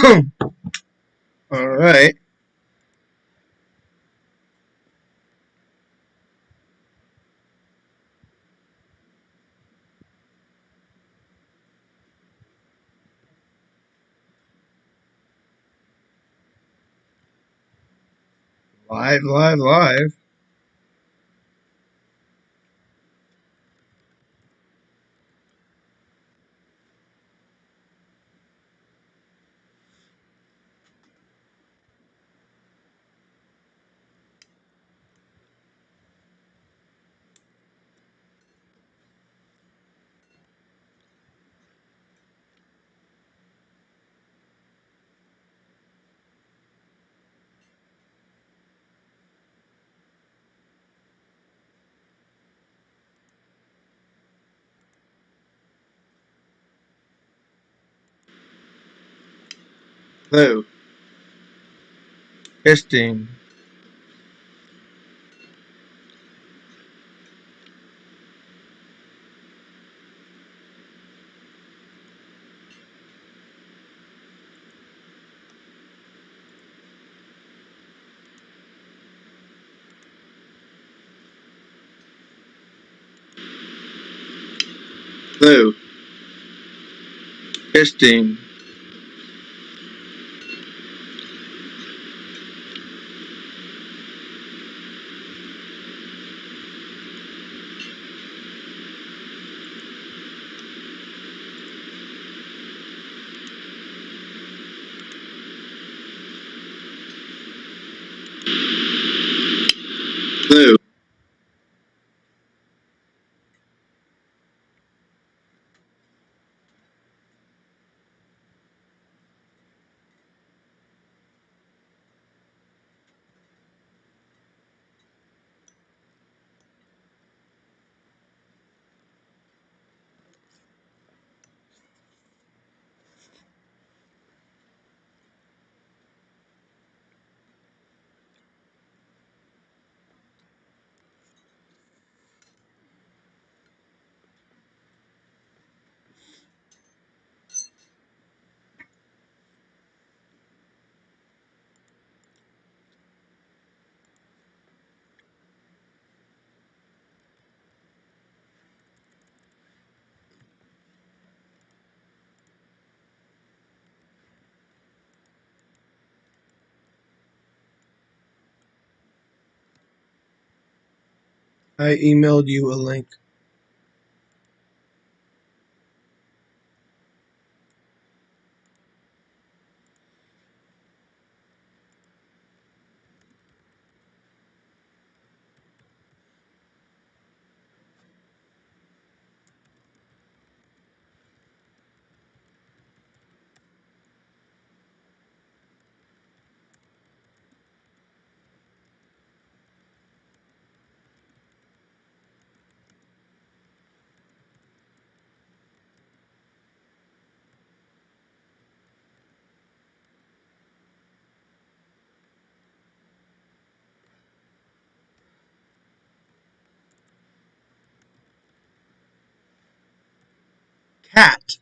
All right. Live, live, live. Hello. Testing. Hello. Testing. Hello. I emailed you a link. Cat.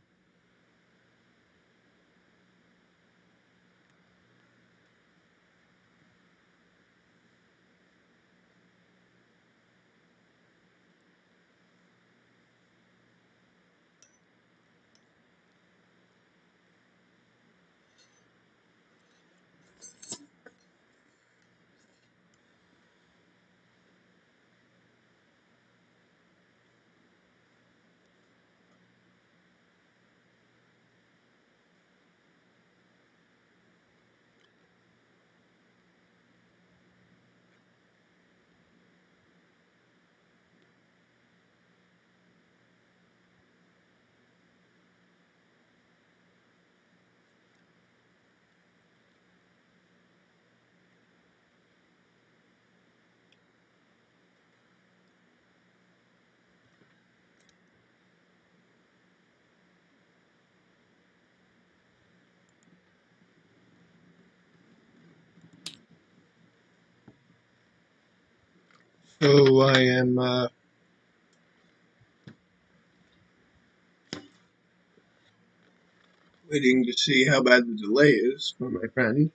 So I am waiting to see how bad the delay is for my friend.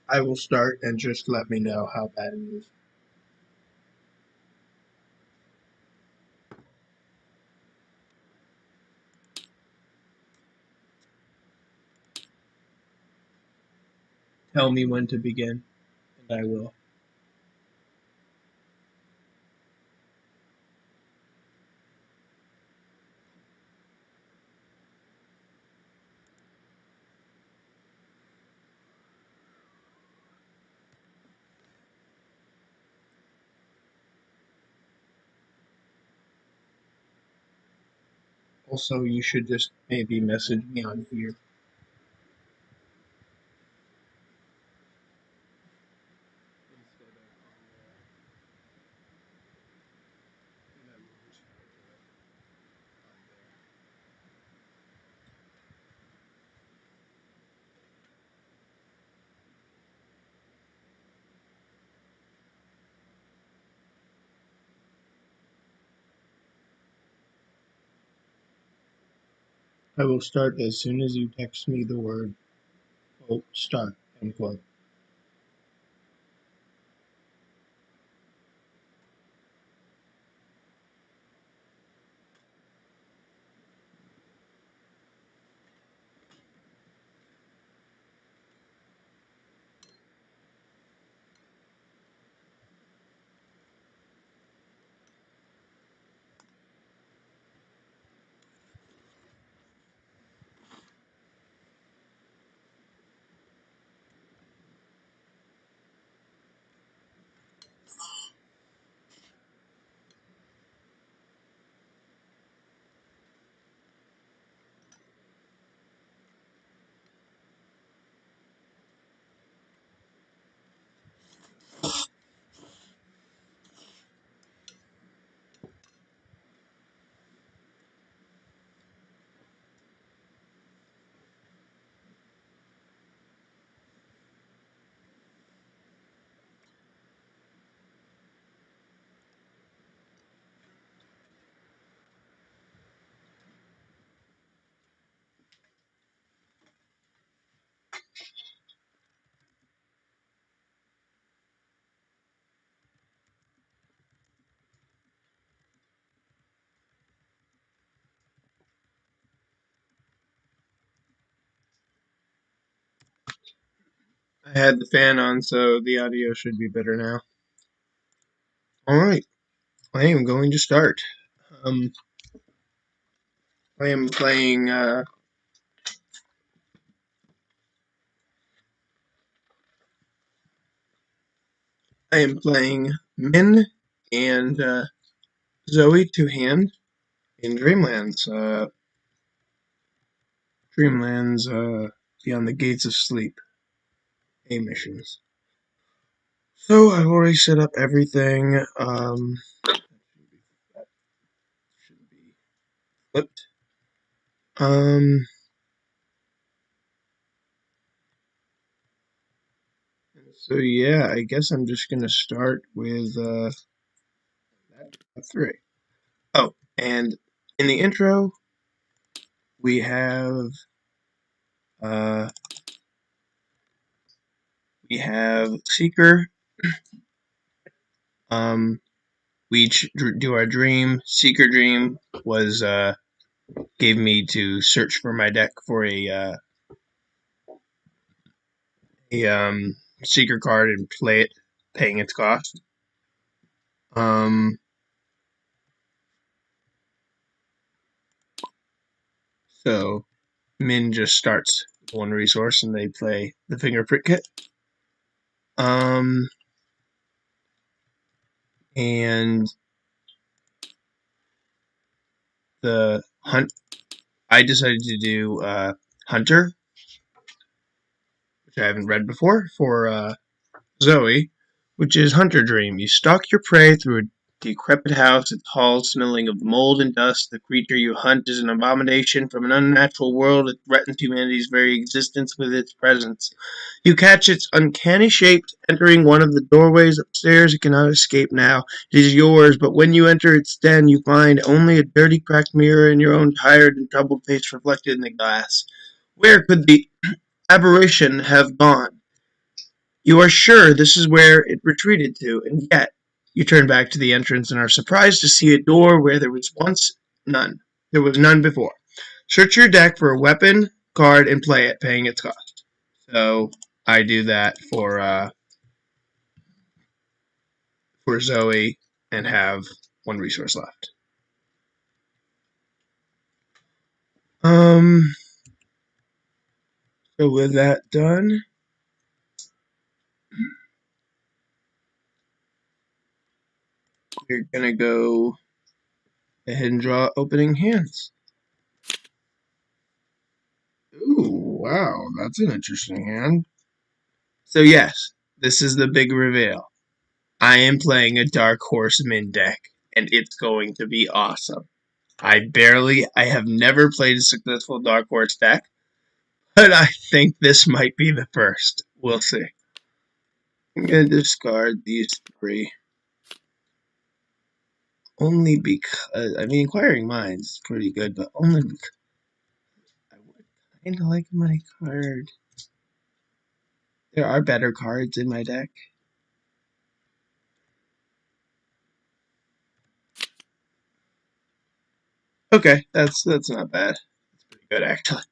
I will start and just let me know how bad it is. Tell me when to begin, and I will. Also, you should just maybe message me on here. I will start as soon as you text me the word quote start unquote. I had the fan on, so the audio should be better now. Alright, I am going to start. I am playing Min and Zoe two hand in Dreamlands. Beyond the Gates of Sleep A missions. So I've already set up everything. That should be flipped. So yeah, I guess I'm just gonna start with that three. Oh, and in the intro we have uh Seeker. We each do our dream. Seeker dream was gave me to search for my deck for a Seeker card and play it, paying its cost. So Min just starts one resource and they play the fingerprint kit. And the hunt. I decided to do Hunter, which I haven't read before, for Zoe, which is Hunter Dream. You stalk your prey through decrepit house, its halls smelling of mold and dust. The creature you hunt is an abomination from an unnatural world. It threatens humanity's very existence with its presence. You catch its uncanny shape entering one of the doorways upstairs. It cannot escape now. It is yours, but when you enter its den, you find only a dirty, cracked mirror and your own tired and troubled face reflected in the glass. Where could the apparition have gone? You are sure this is where it retreated to, and yet you turn back to the entrance and are surprised to see a door where there was once none. There was none before. Search your deck for a weapon, card, and play it, paying its cost. So I do that for Zoe and have one resource left. So with that done, we're gonna go ahead and draw opening hands. Ooh, wow, that's an interesting hand. So yes, this is the big reveal. I am playing a Dark Horse Min deck, and it's going to be awesome. I have never played a successful Dark Horse deck, but I think this might be the first. We'll see. I'm going to discard these three. Only because, Inquiring Minds is pretty good, but only because I would kind of like my card. There are better cards in my deck. Okay, that's not bad. That's pretty good, actually.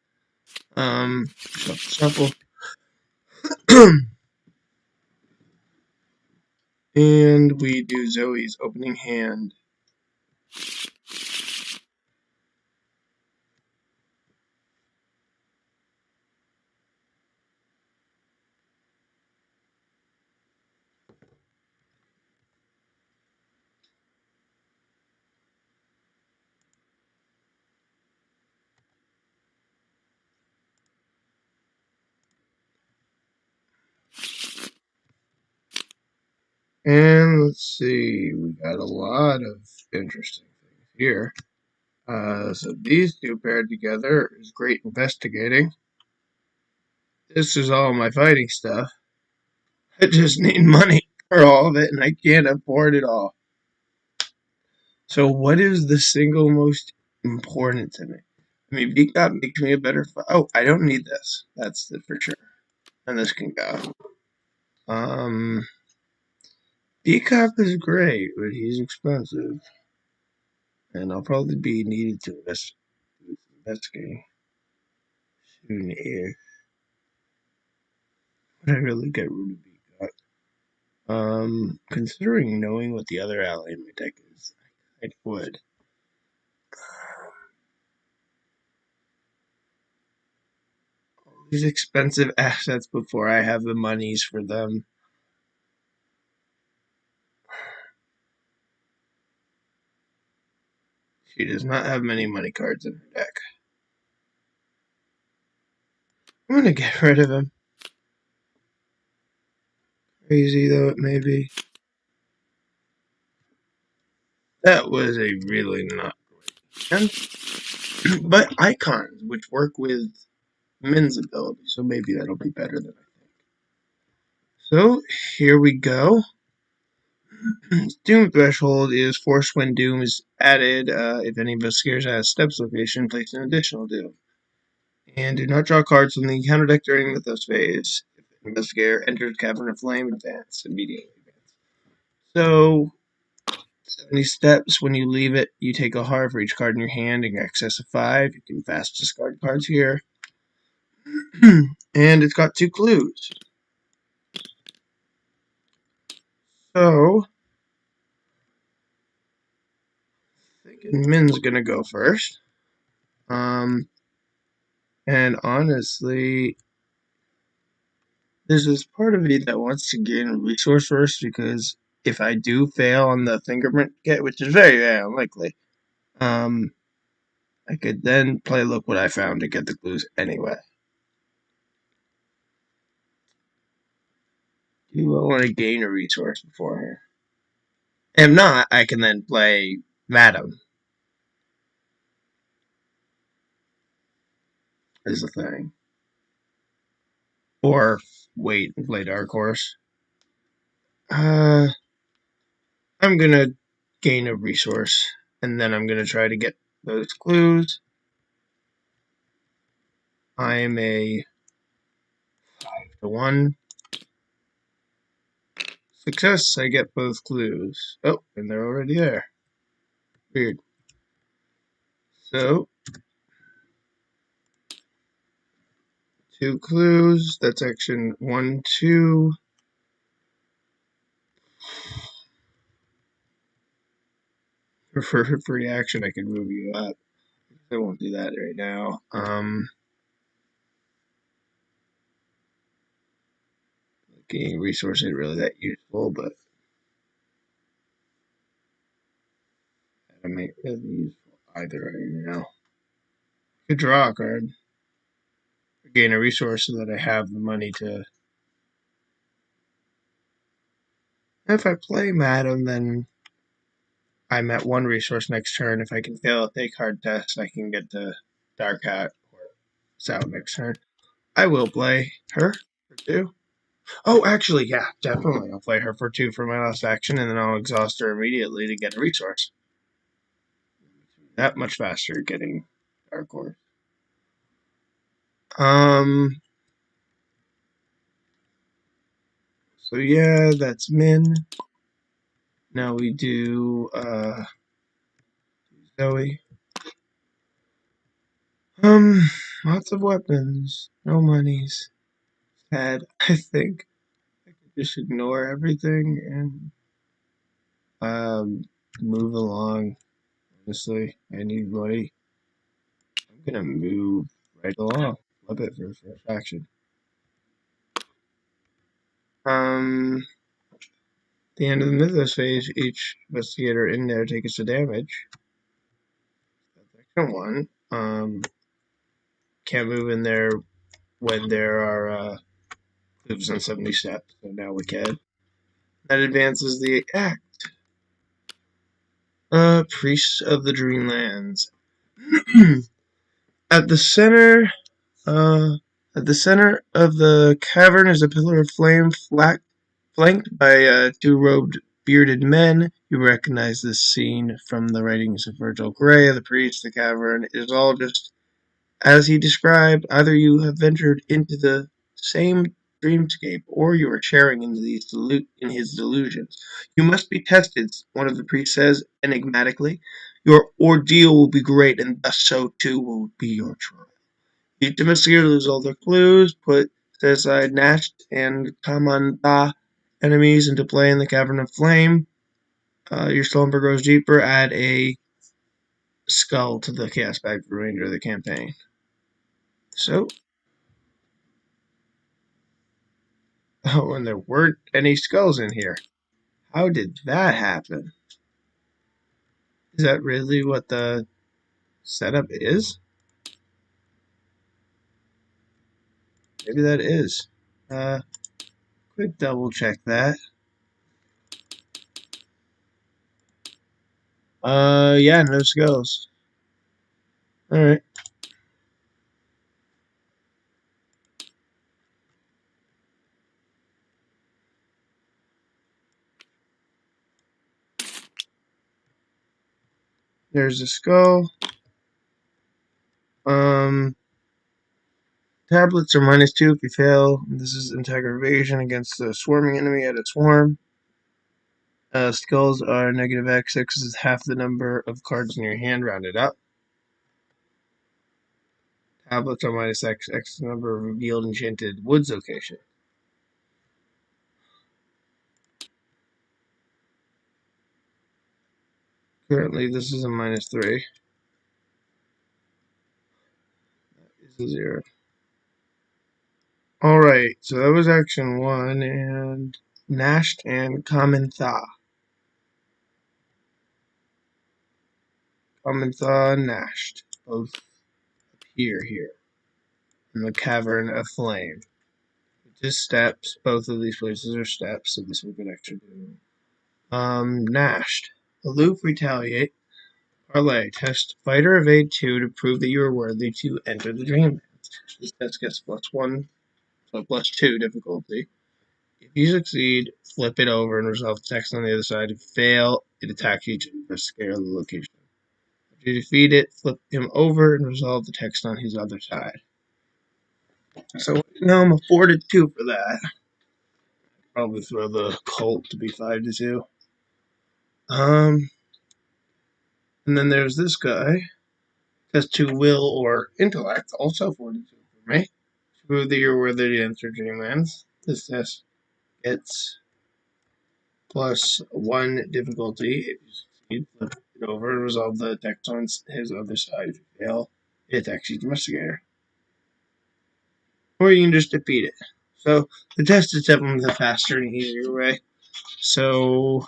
Shuffle. And we do Zoe's opening hand. And let's see, we got a lot of interesting things here. So these two paired together is great investigating. This is all my fighting stuff. I just need money for all of it, and I can't afford it all. So what is the single most important to me? VCOP makes me a better oh, I don't need this. That's it for sure. And this can go. VCOP is great, but he's expensive. And I'll probably be needed to investigate soon-ish. Would I really get rid of VCOP? Considering knowing what the other ally in my deck is, I would. These expensive assets before I have the monies for them. She does not have many money cards in her deck. I'm gonna get rid of him. Crazy though it may be. That was a really not great hand. But icons, which work with Min's ability, so maybe that'll be better than I think. So here we go. Doom threshold is forced when Doom is added. If any investigators has steps location, place an additional Doom. And do not draw cards from the encounter deck during the Mythos phase. If an investigator enters Cavern of Flame, advance immediately. So 70 steps. When you leave it, you take a heart for each card in your hand in excess of 5. You can fast discard cards here. And it's got 2 clues. So thinking Min's gonna go first. And honestly, there's this part of me that wants to gain a resource first, because if I do fail on the fingerprint get, which is very, very unlikely, I could then play Look What I Found to get the clues anyway. Do I want to gain a resource beforehand? If not, I can then play Madam, is the thing. Or wait and play Dark Horse. Uh, I'm gonna gain a resource, and then I'm gonna try to get those clues. I am a 1 success. I get both clues. Oh, and they're already there. Weird. So, 2 clues. That's action 1, 2. For free action, I can move you up. I won't do that right now. Gaining resource ain't really that useful, but that ain't really useful either right now. Could draw a card. Gain a resource so that I have the money to. If I play Madam, then I'm at 1 resource next turn. If I can fail a take card test, I can get to Dark Hat or Sound next turn. I will play her for 2. Oh, actually, yeah, definitely. I'll play her for 2 for my last action, and then I'll exhaust her immediately to get a resource. That much faster getting Dark Horse. So yeah, that's Min. Now we do Zoe. Lots of weapons, no monies. Sad. I think I could just ignore everything and move along. Honestly, I need money. I'm gonna move right along. Love it for first action. At the end of the Mythos phase, each investigator in there takes a damage. That's action 1. Can't move in there when there are moves on 70 steps, so now we can. That advances the act. Priest of the Dreamlands. At the center, uh, at the center of the cavern is a pillar of flame, flanked by 2 robed, bearded men. You recognize this scene from the writings of Virgil Gray. The priest, the cavern, is all just as he described. Either you have ventured into the same dreamscape, or you are sharing in his delusions. You must be tested, one of the priests says enigmatically. Your ordeal will be great, and thus so too will be your trial. Each investigator lose all their clues, put set aside Nash and Kamanda enemies into play in the Cavern of Flame. Your slumber grows deeper. Add a skull to the chaos bag for the remainder of the campaign. So, oh, and there weren't any skulls in here. How did that happen? Is that really what the setup is? Maybe that is. Quick double check that. Yeah, no skulls. Alright. There's a skull. Tablets are -2 if you fail. This is Integra Evasion against the swarming enemy at a swarm. Skulls are -X. X is half the number of cards in your hand, rounded up. Tablets are -X. X is the number of revealed enchanted woods location. Currently, this is a -3. That is a 0. Alright, so that was action 1, and Nashed and Common Thaw. Common Thaw, Nashed. Both appear here in the Cavern of Flame. Just steps. Both of these places are steps, so this will get extra doom. Nashed. Aloof, retaliate. Parlay. Test fighter evade 2 to prove that you are worthy to enter the dreamlands. This test gets +1, so +2 difficulty. If you succeed, flip it over and resolve the text on the other side. If you fail, it attacks you to investigate the location. If you defeat it, flip him over and resolve the text on his other side. So now I'm afforded 2 for that. Probably throw the Colt to be 5-2. And then there's this guy. Test 2 will or intellect, also 42 for me. To prove that you're worthy to enter Dreamlands. This test gets +1 difficulty. If you succeed, flip it over and resolve the text on his other side. If you fail, it attacks each investigator. Or you can just defeat it. So the test is definitely the faster and easier way. So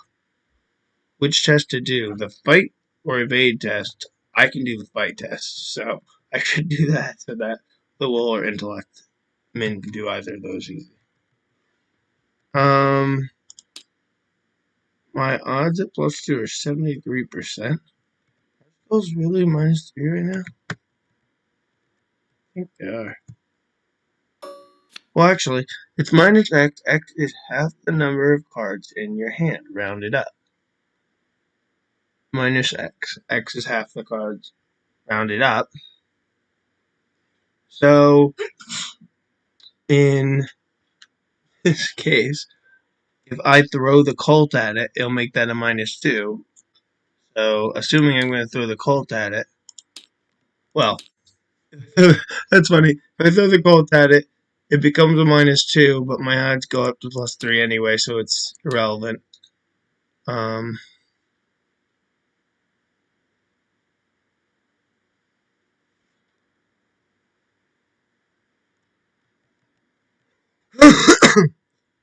which test to do? The fight or evade test? I can do the fight test, so I should do that so that the will or intellect men can do either of those easy. My odds at +2 are 73%. Are those really -3 right now? I think they are. Well, actually, it's -x. X is half the number of cards in your hand, rounded up. -x. X is half the cards, rounded up. So, in this case, if I throw the Colt at it, it'll make that a -2. So, assuming I'm going to throw the Colt at it, well, that's funny. If I throw the Colt at it, it becomes a -2, but my odds go up to +3 anyway, so it's irrelevant.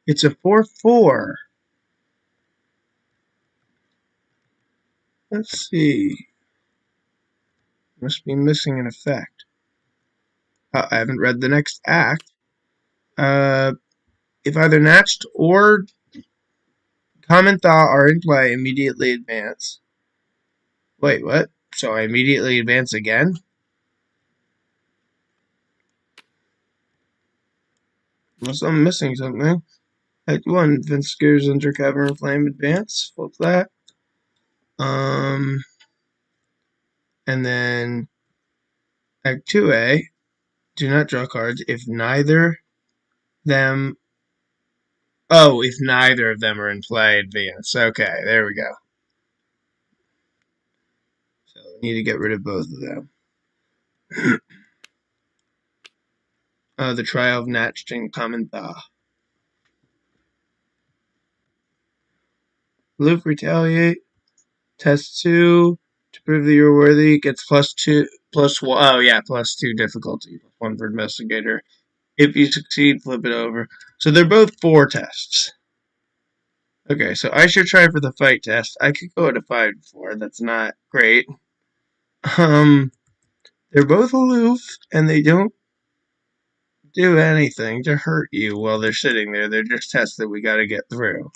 It's a 4-4. Let's see. Must be missing an effect. I haven't read the next act. If either Natched or Common Thaw are in play, immediately advance. Wait, what? So I immediately advance again? Unless I'm missing something. Act 1, Investigators enter Cavern of Flame, advance. Flip that. And then Act 2A, do not draw cards if neither them. Oh, if neither of them are in play, advance. Okay, there we go. So I need to get rid of both of them. The Trial of Natched and Common Thaw. Luke, retaliate. Test 2 to prove that you're worthy gets +2, +1. Oh yeah, +2 difficulty, +1 for investigator. If you succeed, flip it over. So they're both 4 tests. Okay, so I should try for the fight test. I could go at a 5-4. That's not great. They're both aloof, and they don't do anything to hurt you while they're sitting there. They're just tests that we gotta get through.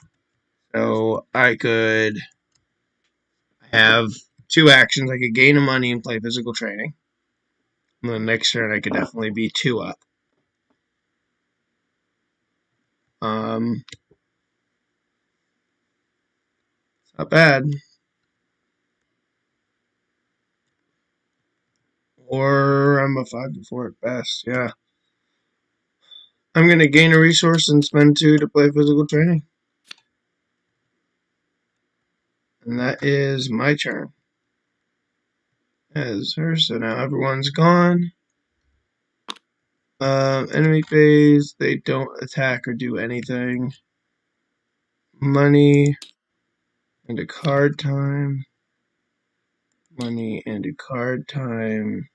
So I could have 2 actions. I could gain a money and play physical training. And the next turn I could definitely be 2 up. It's not bad. Or I'm a 5-4 at best, yeah. I'm gonna gain a resource and spend 2 to play physical training. And that is my turn. As her, so now everyone's gone. Enemy phase, they don't attack or do anything. Money and a card time. Money and a card time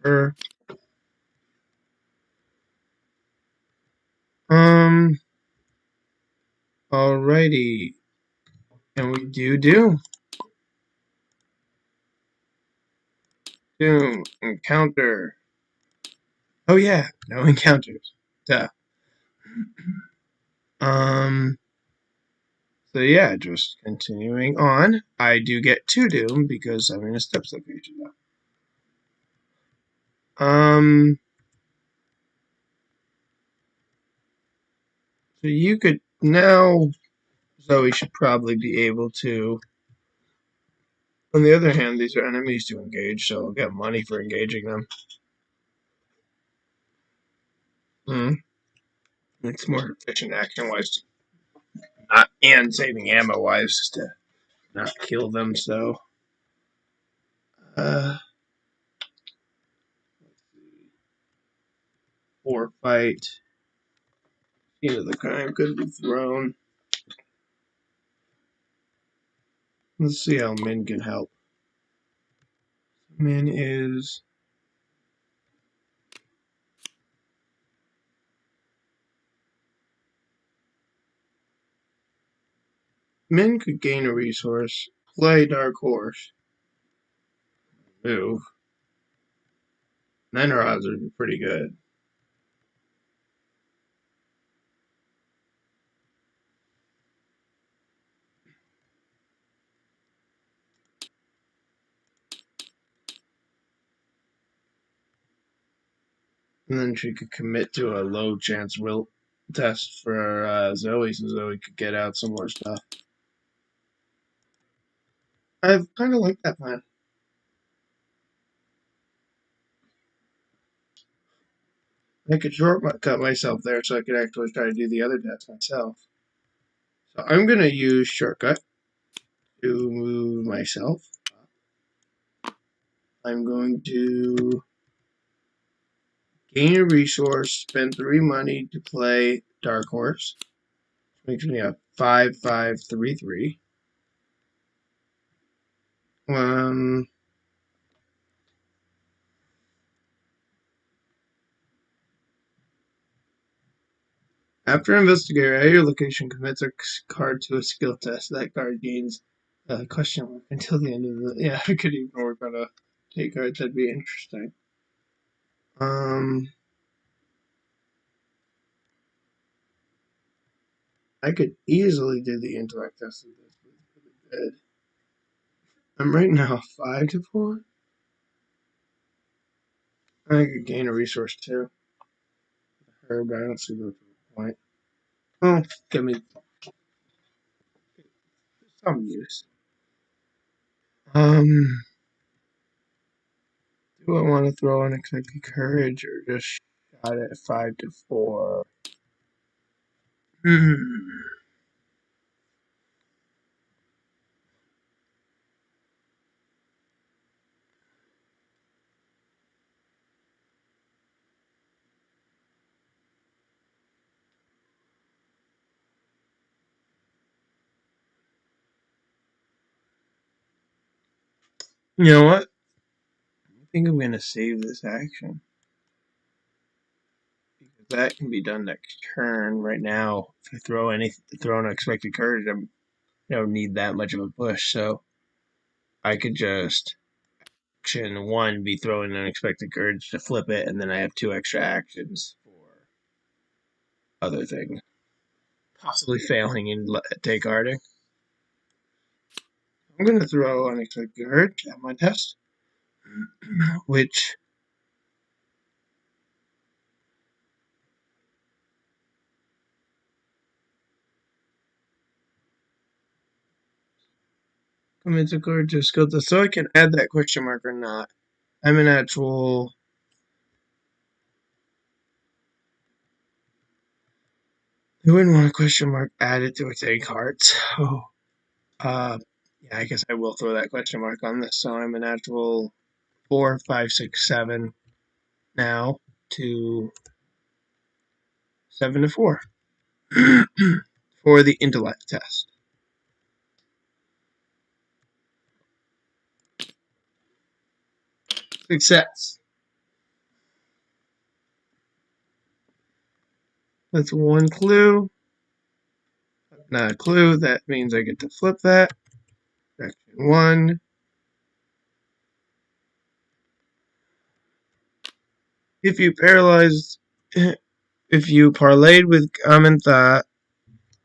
for her. Alrighty. And we do Doom. Doom. Encounter. Oh yeah, no encounters. Duh. So yeah, just continuing on. I do get 2 doom because I'm in a steps location now. So you could now. Zoe should probably be able to. On the other hand, these are enemies to engage, so I'll get money for engaging them. It's more efficient action-wise, not and saving ammo-wise, just to not kill them. So, uh, or fight. Scene of the crime could be thrown. Let's see how Min can help. Min is. Min could gain a resource, play Dark Horse, move. Then her odds would be pretty good. And then she could commit to a low chance will test for Zoe so Zoe could get out some more stuff. I've kind of liked that plan. I could shortcut myself there so I could actually try to do the other test myself. So I'm going to use shortcut to move myself. I'm going to gain a resource, spend 3 money to play Dark Horse. Makes me a 5-5-3-3. After investigator at your location commits a card to a skill test, that card gains a question mark until the end of the. Yeah, I could even work on a take card. That'd be interesting. I could easily do the intellect test of this, but it's pretty good. I'm right now 5-4. I could gain a resource too. Her, but I don't see the point. Oh, give me some use. Do I want to throw unexpected courage or just shot at 5-4? Hmm. You know what? I think I'm gonna save this action because that can be done next turn. Right now, if I throw unexpected courage, I don't need that much of a push, so I could just action one be throwing unexpected courage to flip it, and then I have 2 extra actions for other things. Possibly failing in take guarding. I'm gonna throw unexpected courage at my test, which commits a courage to skill test, so I can add that question mark or not. I'm an actual. I wouldn't want a question mark added to a take card, so yeah, I guess I will throw that question mark on this. So I'm an actual 4, 5, 6, 7 now to 7-4 for the intellect test. Success. That's 1 clue. Not a clue. That means I get to flip that. Action 1. If you paralyzed, if you parlayed with common thought,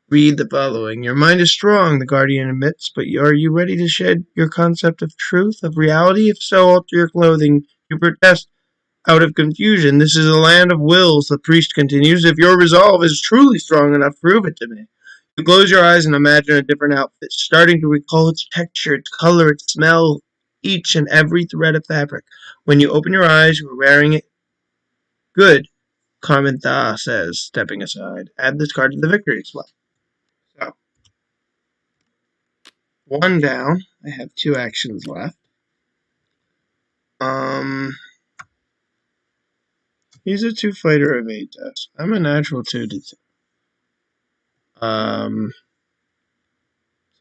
Read the following. Your mind is strong, the Guardian admits, but are you ready to shed your concept of truth, of reality? If so, alter your clothing. You protest out of confusion. This is a land of wills, the priest continues. If your resolve is truly strong enough, prove it to me. You close your eyes and imagine a different outfit, starting to recall its texture, its color, its smell, each and every thread of fabric. When you open your eyes, you are wearing it. Good, Carmen Tha says, stepping aside. Add this card to the victory swap. So, one down. I have 2 actions left. He's a 2 fighter of 8 test. I'm a natural 2 to 2. So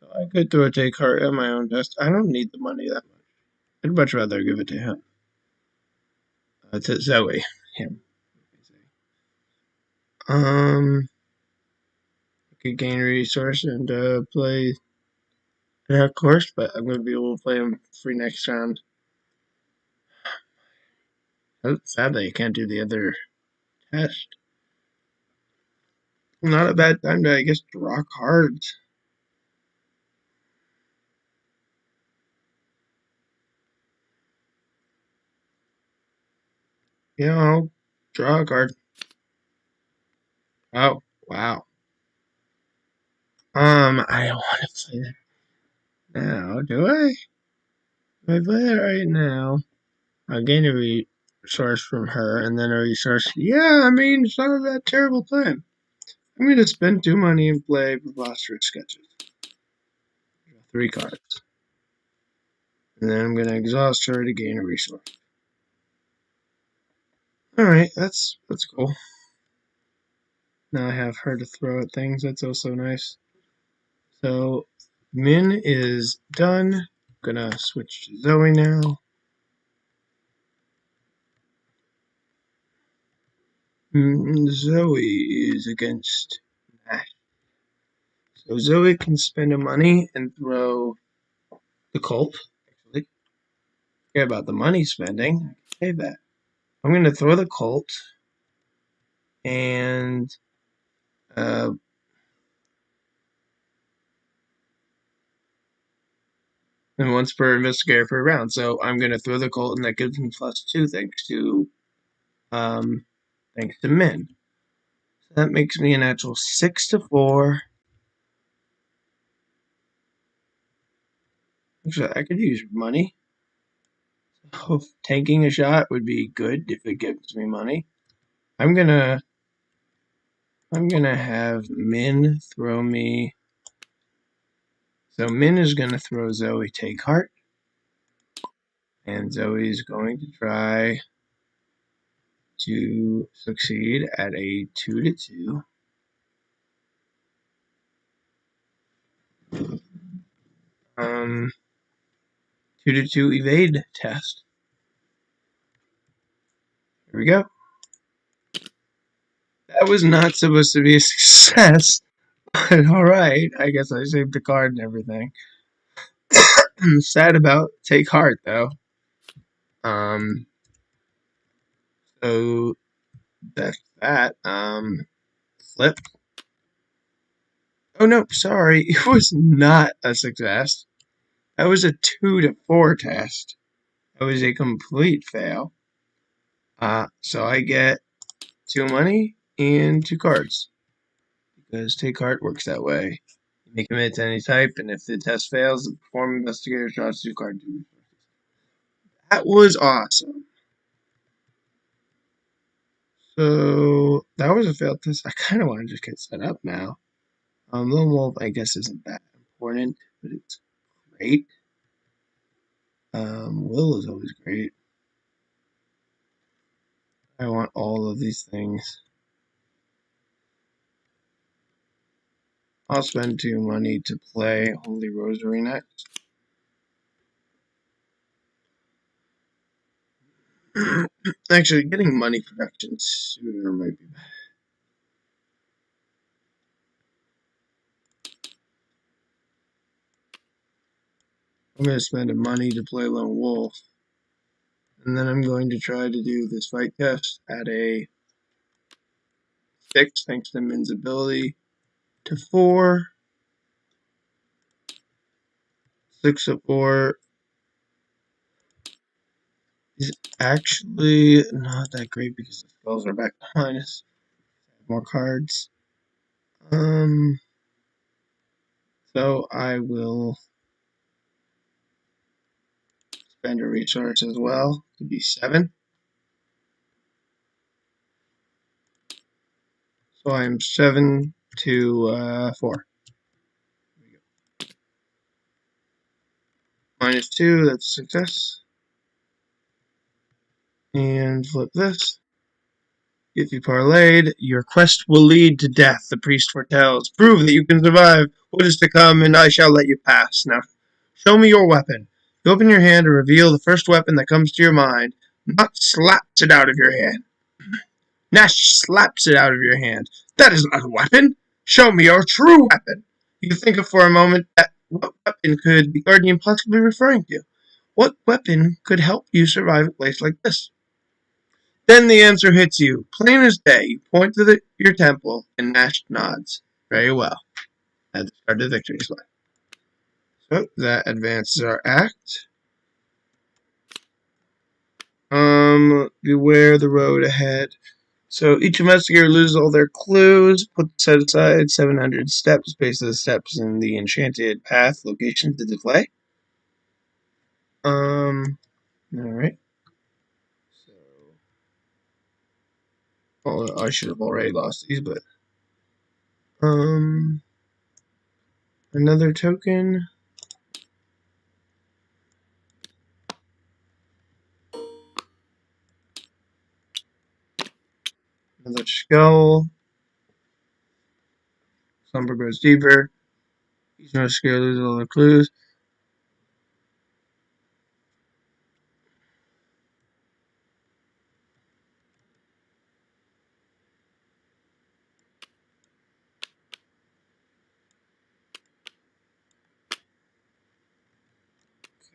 I could throw a take heart at my own test. I don't need the money that much. I'd much rather give it to him. To Zoe. Him. I could gain a resource and play that course, but I'm going to be able to play him free next round. Sadly, I can't do the other test. Not a bad time to, I guess, draw cards. Yeah, I'll draw a card. Oh, wow. I don't want to play that now, do I? If I play that right now, I'll gain a resource from her, and then a resource. Yeah, I mean, it's not a that terrible time. I'm going to spend 2 money and play preposterous sketches. Draw 3 cards. And then I'm going to exhaust her to gain a resource. Alright, that's cool. Now I have her to throw at things. That's also nice. So, Min is done. Gonna switch to Zoe now. Zoe is against Nash. So Zoe can spend a money and throw the Colt. Actually, care about the money spending. I can save that. I'm gonna throw the Colt and once per investigator per round. So I'm gonna throw the Colt, and that gives me +2 thanks to Min. So that makes me a natural 6 to 4. Actually, I could use money. So taking a shot would be good if it gives me money. I'm gonna have Min throw me. So Min is gonna throw Zoe take heart, and Zoe is going to try to succeed at a 2 to 2. 2 to 2 evade test. Here we go. That was not supposed to be a success. But alright, I guess I saved the card and everything. I'm sad about take heart though. So that's that. Flip. Oh no, sorry, it was not a success. That was a 2 to 4 test. That was a complete fail. So I get 2 money and 2 cards. Because take heart works that way. You make a commit to any type, and if the test fails, the perform investigator draws 2 cards. That was awesome. So that was a failed test. I kind of want to just get set up now. Lone Wolf, I guess, isn't that important, but it's great. Will is always great. I want all of these things. I'll spend 2 money to play Holy Rosary next. Actually, getting money production sooner might be better. I'm going to spend a money to play Lone Wolf. And then I'm going to try to do this fight test at a 6 thanks to Min's ability. to 4. 6 of 4 is actually not that great because the spells are back to minus. More cards. So I will spend a resource as well to be 7. So I'm 7 to 4. Minus 2, that's a success. And flip this. If you parlayed, your quest will lead to death, the priest foretells. Prove that you can survive what is to come, and I shall let you pass. Now, show me your weapon. You open your hand and reveal the first weapon that comes to your mind. Not slaps it out of your hand. Nash slaps it out of your hand. That is not a weapon. Show me your true weapon. You think for a moment that what weapon could the guardian possibly be referring to? What weapon could help you survive a place like this? Then the answer hits you, plain as day. You point to your temple, and Nash nods. Very well. Add the card to the victory slide. So that advances our act. Beware the road ahead. So each investigator loses all their clues. Set aside 700 steps based on the steps in the enchanted path location to display. Alright. So, well, I should have already lost these, but another token. Another skull. Slumber goes deeper. Each investigator loses all their clues.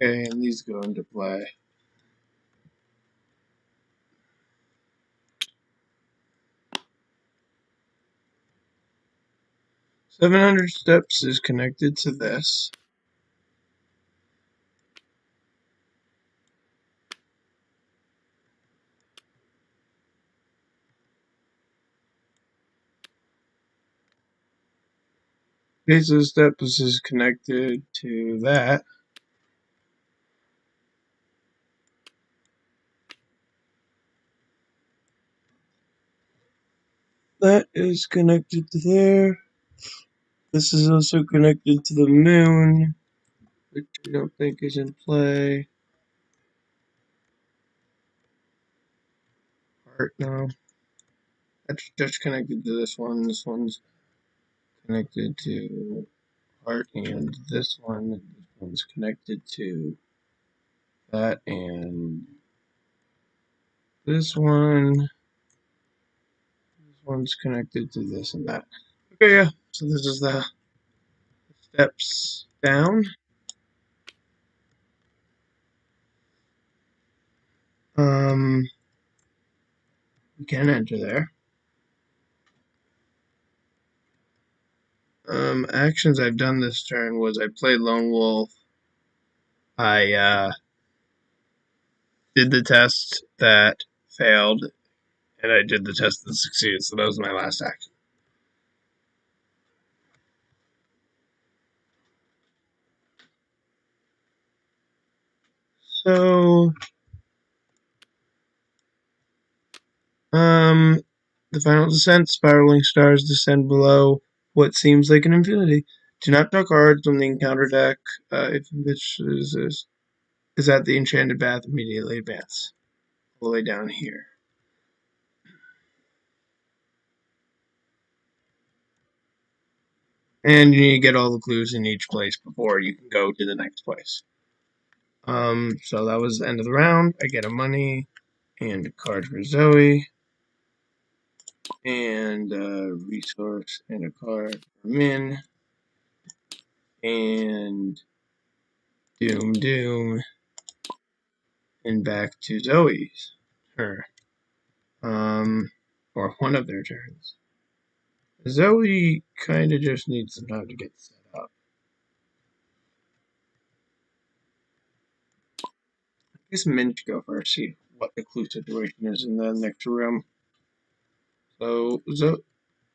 Okay, and these go into play. "700 steps is connected to this. Base of steps is connected to that. That is connected to there. This is also connected to the moon, which I don't think is in play. Heart, no. That's just connected to this one. This one's connected to heart, and this one's connected to that, and this one's connected to this and that. Okay, yeah. So this is the steps down. We can enter there. Actions I've done this turn was I played Lone Wolf. I did the test that failed, and I did the test that succeeded. So that was my last action. So, the final descent, spiraling stars descend below what seems like an infinity. Do not draw cards on the encounter deck. If which is at the enchanted path, immediately advance all the way down here. And you need to get all the clues in each place before you can go to the next place. So that was the end of the round. I get a money and a card for Zoe, and a resource and a card for Min, and Doom, and back to Zoe's turn. Or one of their turns. Zoe kind of just needs some time to get set up. I guess Min should go first, see what the clue situation is in the next room. So,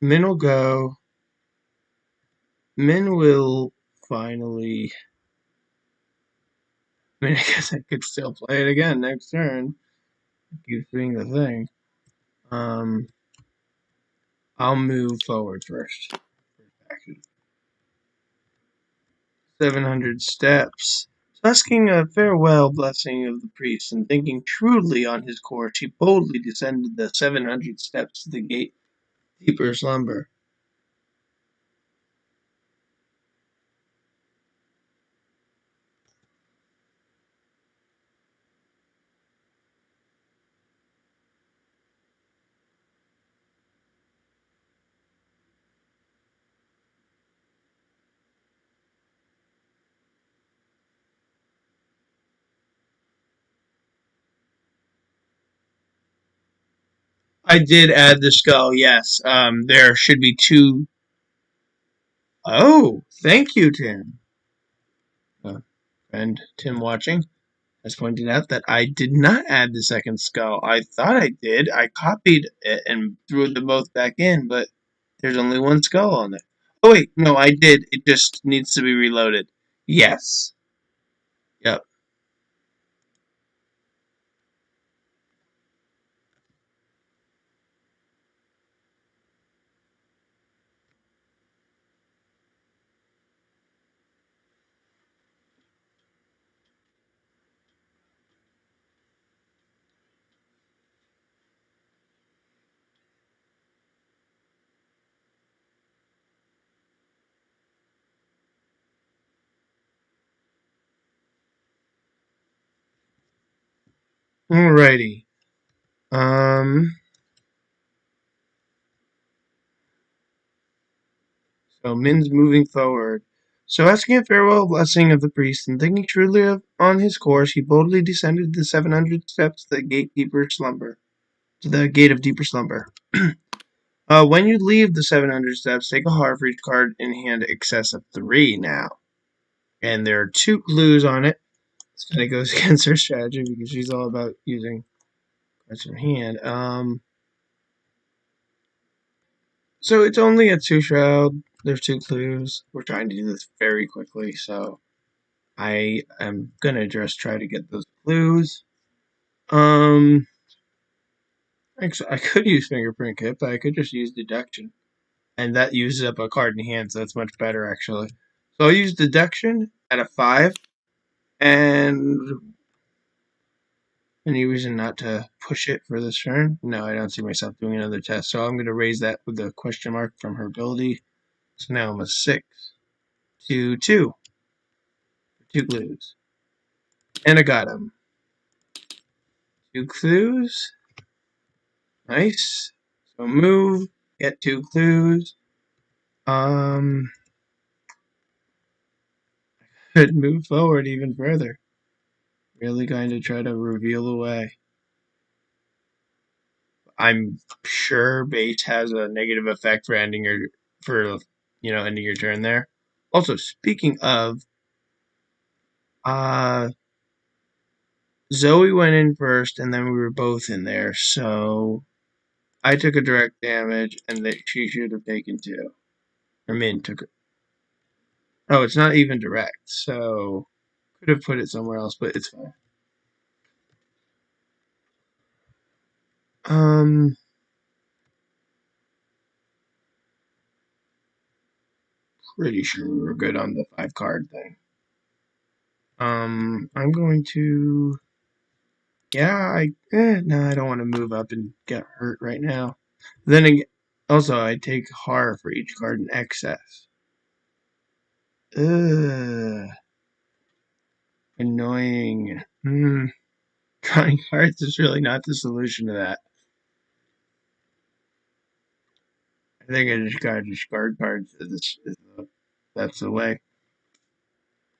Min will go. Min will finally. I mean, I guess I could still play it again next turn. Keep doing the thing. I'll move forward first. 700 steps. Asking a farewell blessing of the priest, and thinking shrewdly on his course, he boldly descended the 700 steps to the gate deeper slumber. I did add the skull, yes. There should be two. Oh, thank you, Tim. Friend Tim watching has pointed out that I did not add the second skull. I thought I did. I copied it and threw them both back in, but there's only one skull on it. Oh, wait, no, I did. It just needs to be reloaded. Yes. Yep. Alrighty. Um, so Min's moving forward. So asking a farewell blessing of the priest and thinking shrewdly on his course, he boldly descended the 700 steps to the gate of deeper slumber. When you leave the 700 steps, take a heart for each card in hand excess of 3 now. And there are 2 clues on it. This kind of goes against her strategy because she's all about using cards from hand. So it's only a 2 shroud. There's 2 clues. We're trying to do this very quickly, so I am gonna just try to get those clues. Actually, I could use fingerprint kit, but I could just use deduction, and that uses up a card in hand, so that's much better actually. So I'll use deduction at a 5, and any reason not to push it for this turn? No, I don't see myself doing another test, so I'm gonna raise that with a question mark from her ability. So now I'm a 6 to 2. 2 clues. And I got him. 2 clues. Nice. So move, get 2 clues. Could move forward even further. Really going to try to reveal the way. I'm sure base has a negative effect for ending your turn there. Also, speaking of, uh, Zoe went in first, and then we were both in there, so I took a direct damage, and she should have taken 2. Or Min took it. Oh, it's not even direct, so could have put it somewhere else, but it's fine. Pretty sure we were good on the 5 card thing. I'm going to. Yeah, no, I don't want to move up and get hurt right now. Then again, also, I take horror for each card in excess. Ugh. Annoying. Drawing cards is really not the solution to that. I think I just gotta discard cards. That's the way.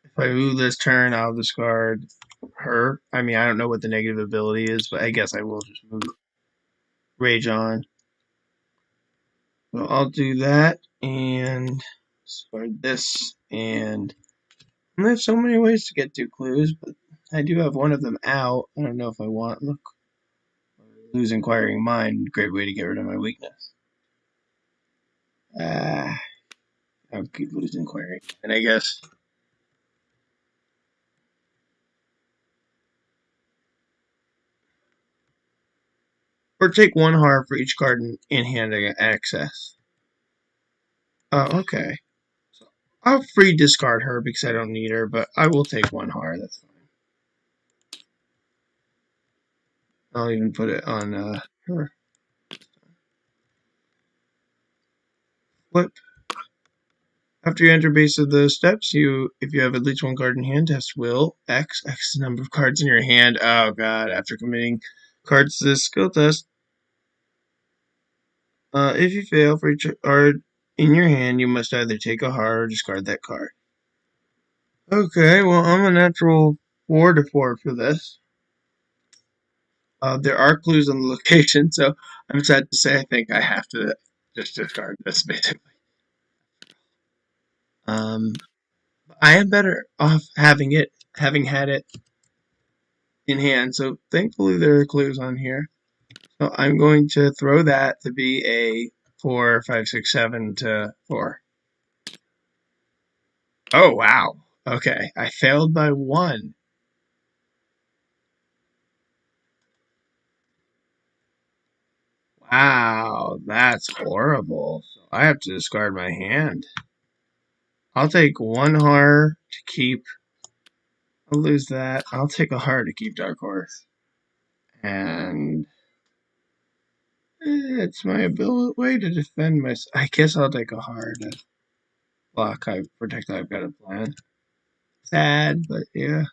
If I move this turn, I'll discard her. I mean, I don't know what the negative ability is, but I guess I will just move Rage on. So I'll do that and start this. And there's so many ways to get 2 clues, but I do have one of them out. I don't know if I want. Look, lose inquiring mind. Great way to get rid of my weakness. I'll keep losing inquiring. And I guess. Or take 1 heart for each card in hand I get access. Oh, okay. So I'll free discard her because I don't need her, but I will take 1 heart. That's fine. I'll even put it on her. Flip. After you enter base of the steps, if you have at least 1 card in hand, test will X the number of cards in your hand. Oh god! After committing cards to this skill test, if you fail for each card in your hand, you must either take a heart or discard that card. Okay, well I'm a natural 4/4 for this. There are clues on the location, so I'm sad to say I think I have to just discard this basically. I am better off having had it in hand. So thankfully there are clues on here. So I'm going to throw that to be a 4, 5, 6, 7 to 4. Oh wow. Okay, I failed by 1. Wow, that's horrible. So I have to discard my hand. I'll take 1 heart to keep. I'll lose that. I'll take a heart to keep Dark Horse. And it's my way to defend myself. I guess I'll take a heart to block. I protect. I've got a plan. Sad, but yeah.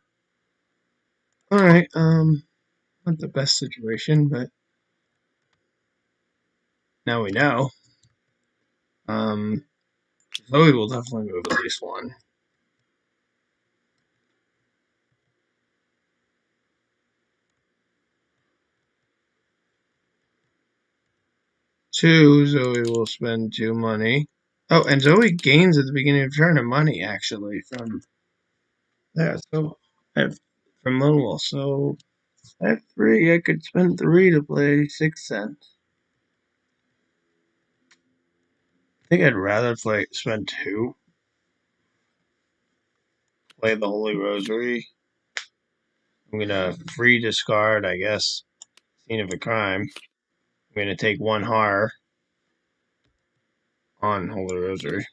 Alright, not the best situation, but now we know. Zoe will definitely move at least 1. 2, Zoe will spend 2 money. Oh, and Zoe gains at the beginning of turn of money, actually, from there. So, I have, from Moonwell. So, I have 3. I could spend 3 to play 6 cents. I think I'd rather spend 2. Play the Holy Rosary. I'm gonna free discard, I guess, Scene of a Crime. I'm gonna take 1 har on Holy Rosary.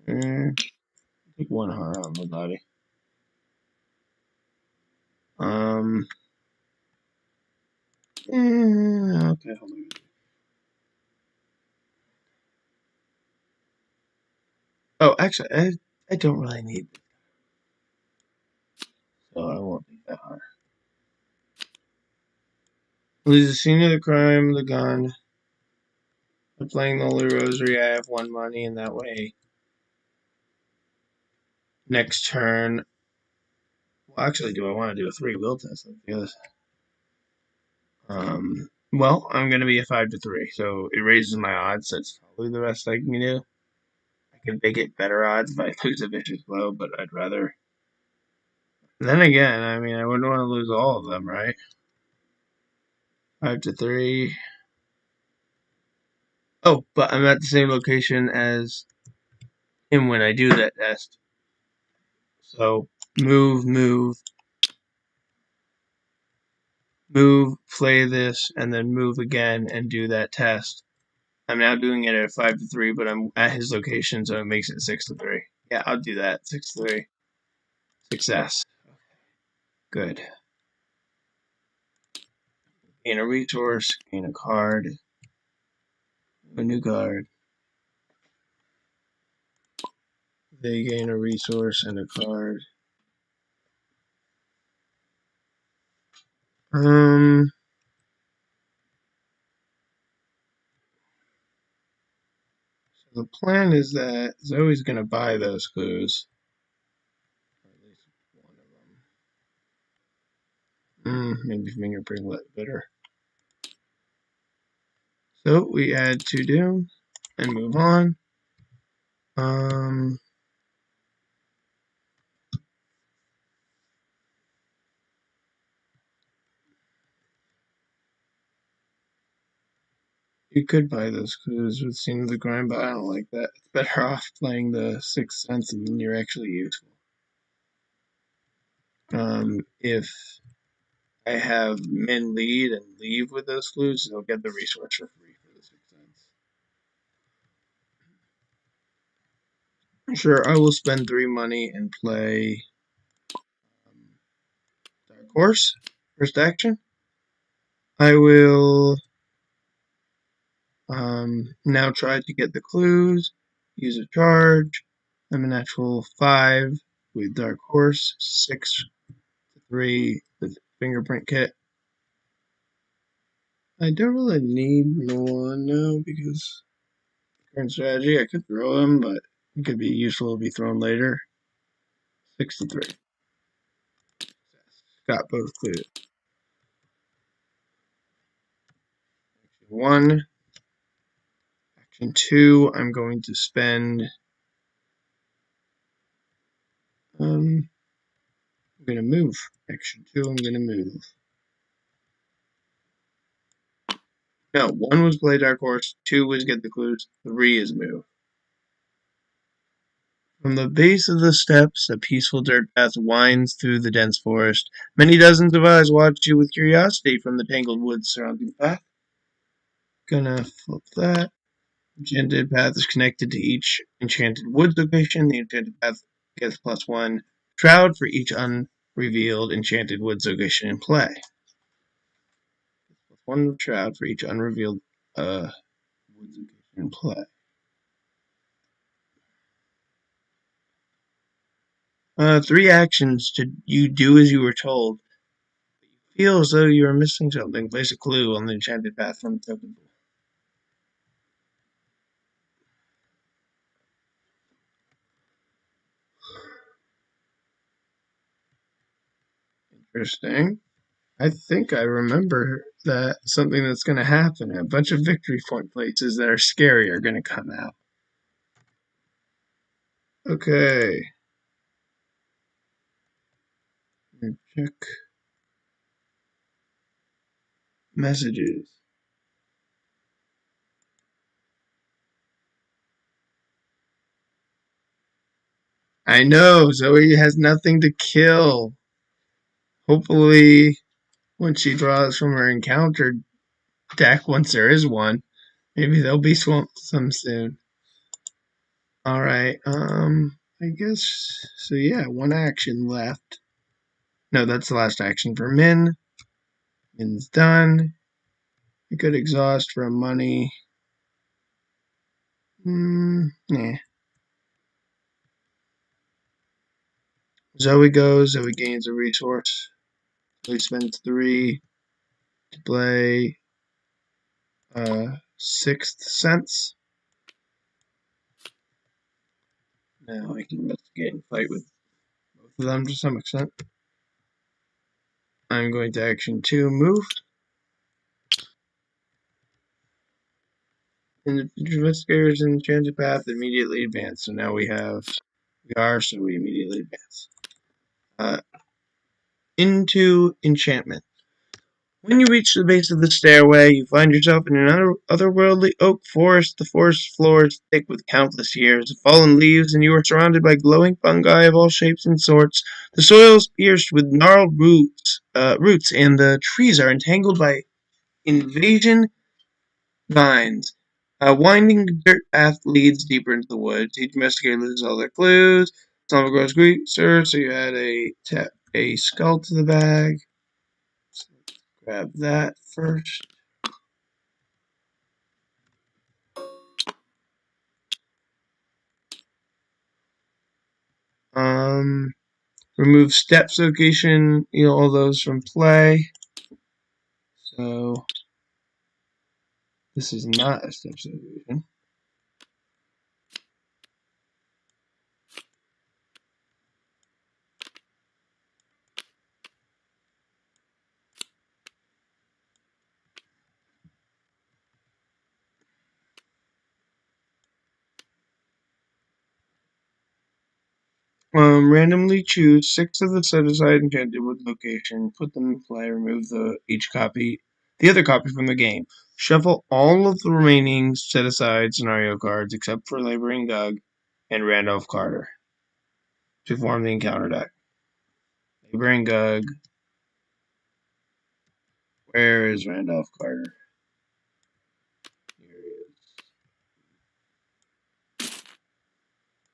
Take 1 har on my body. Okay, hold on. Oh, actually, I don't really need this, so I won't take that har. Lose the scene of the crime, the gun. By playing the Holy Rosary, I have 1 money, and that way, next turn. Well, actually, do I want to do a 3 will test? Because, well, I'm gonna be a 5 to 3, so it raises my odds. That's probably the best I can do. I can make it better odds if I lose a vicious blow, but I'd rather. Then again, I mean, I wouldn't want to lose all of them, right? 5 to 3. Oh, but I'm at the same location as him when I do that test. So move, play this, and then move again and do that test. I'm now doing it at 5 to 3, but I'm at his location, so it makes it 6 to 3. Yeah, I'll do that. 6 to 3. Success. Good. Gain a resource, gain a card, a new card. They gain a resource and a card. So the plan is that Zoe's gonna buy those clues. Or at least one of them. Maybe fingerprint bitter. So we add 2 doom and move on. You could buy those clues with Scene of the Crime, but I don't like that. It's better off playing the Sixth Sense and then you're actually useful. If I have men lead and leave with those clues, they'll get the resource for free for the Sixth Sense. Sure, I will spend 3 money and play Dark Horse. First action. I will now try to get the clues. Use a charge. I'm a natural 5 with Dark Horse. 6 to 3 with Fingerprint Kit. I don't really need one now because current strategy I could throw them, but it could be useful to be thrown later. 6 to 3. Got both clues. Action 1. Action 2, I'm going to spend I'm gonna move. Action 2, I'm gonna move. No, 1 was play Dark Horse, 2 was get the clues, 3 is move. From the base of the steps, a peaceful dirt path winds through the dense forest. Many dozens of eyes watch you with curiosity from the tangled woods surrounding the path. Gonna flip that. Enchanted path is connected to each enchanted woods location. The enchanted path gets +1 shroud for each unrevealed enchanted woods location in play. +1 shroud for each unrevealed woods location in play. 3 actions to you do as you were told. Feel as though you are missing something. Place a clue on the enchanted path from the token pool. Interesting. I think I remember that something that's going to happen. A bunch of victory point places that are scary are going to come out. Okay. Check messages. I know, Zoe has nothing to kill. Hopefully, when she draws from her encounter deck, once there is one, maybe there'll be some soon. Alright, I guess, so yeah, 1 action left. No, that's the last action for Min. Min's done. You could exhaust for money. Nah. Zoe goes, Zoe gains a resource. Zoe spends 3 to play Sixth Sense. Now I can investigate and fight with both of them to some extent. I'm going to action 2, move. And the investigators in the transit path immediately advance. So now we immediately advance. Into enchantment. When you reach the base of the stairway, you find yourself in an otherworldly oak forest. The forest floor is thick with countless years of fallen leaves, and you are surrounded by glowing fungi of all shapes and sorts. The soil is pierced with gnarled roots, and the trees are entangled by invasion vines. A winding dirt path leads deeper into the woods. Each investigator loses all their clues. Some of it grows greaser, so you add a skull to the bag. So grab that first. Remove steps location, all those from play. So this is not a steps location. Randomly choose 6 of the set-aside enchanted wood location, put them in play, remove the other copy from the game. Shuffle all of the remaining set-aside scenario cards except for Laboring Gug and Randolph Carter to form the encounter deck. Laboring Gug. Where is Randolph Carter? Here he is.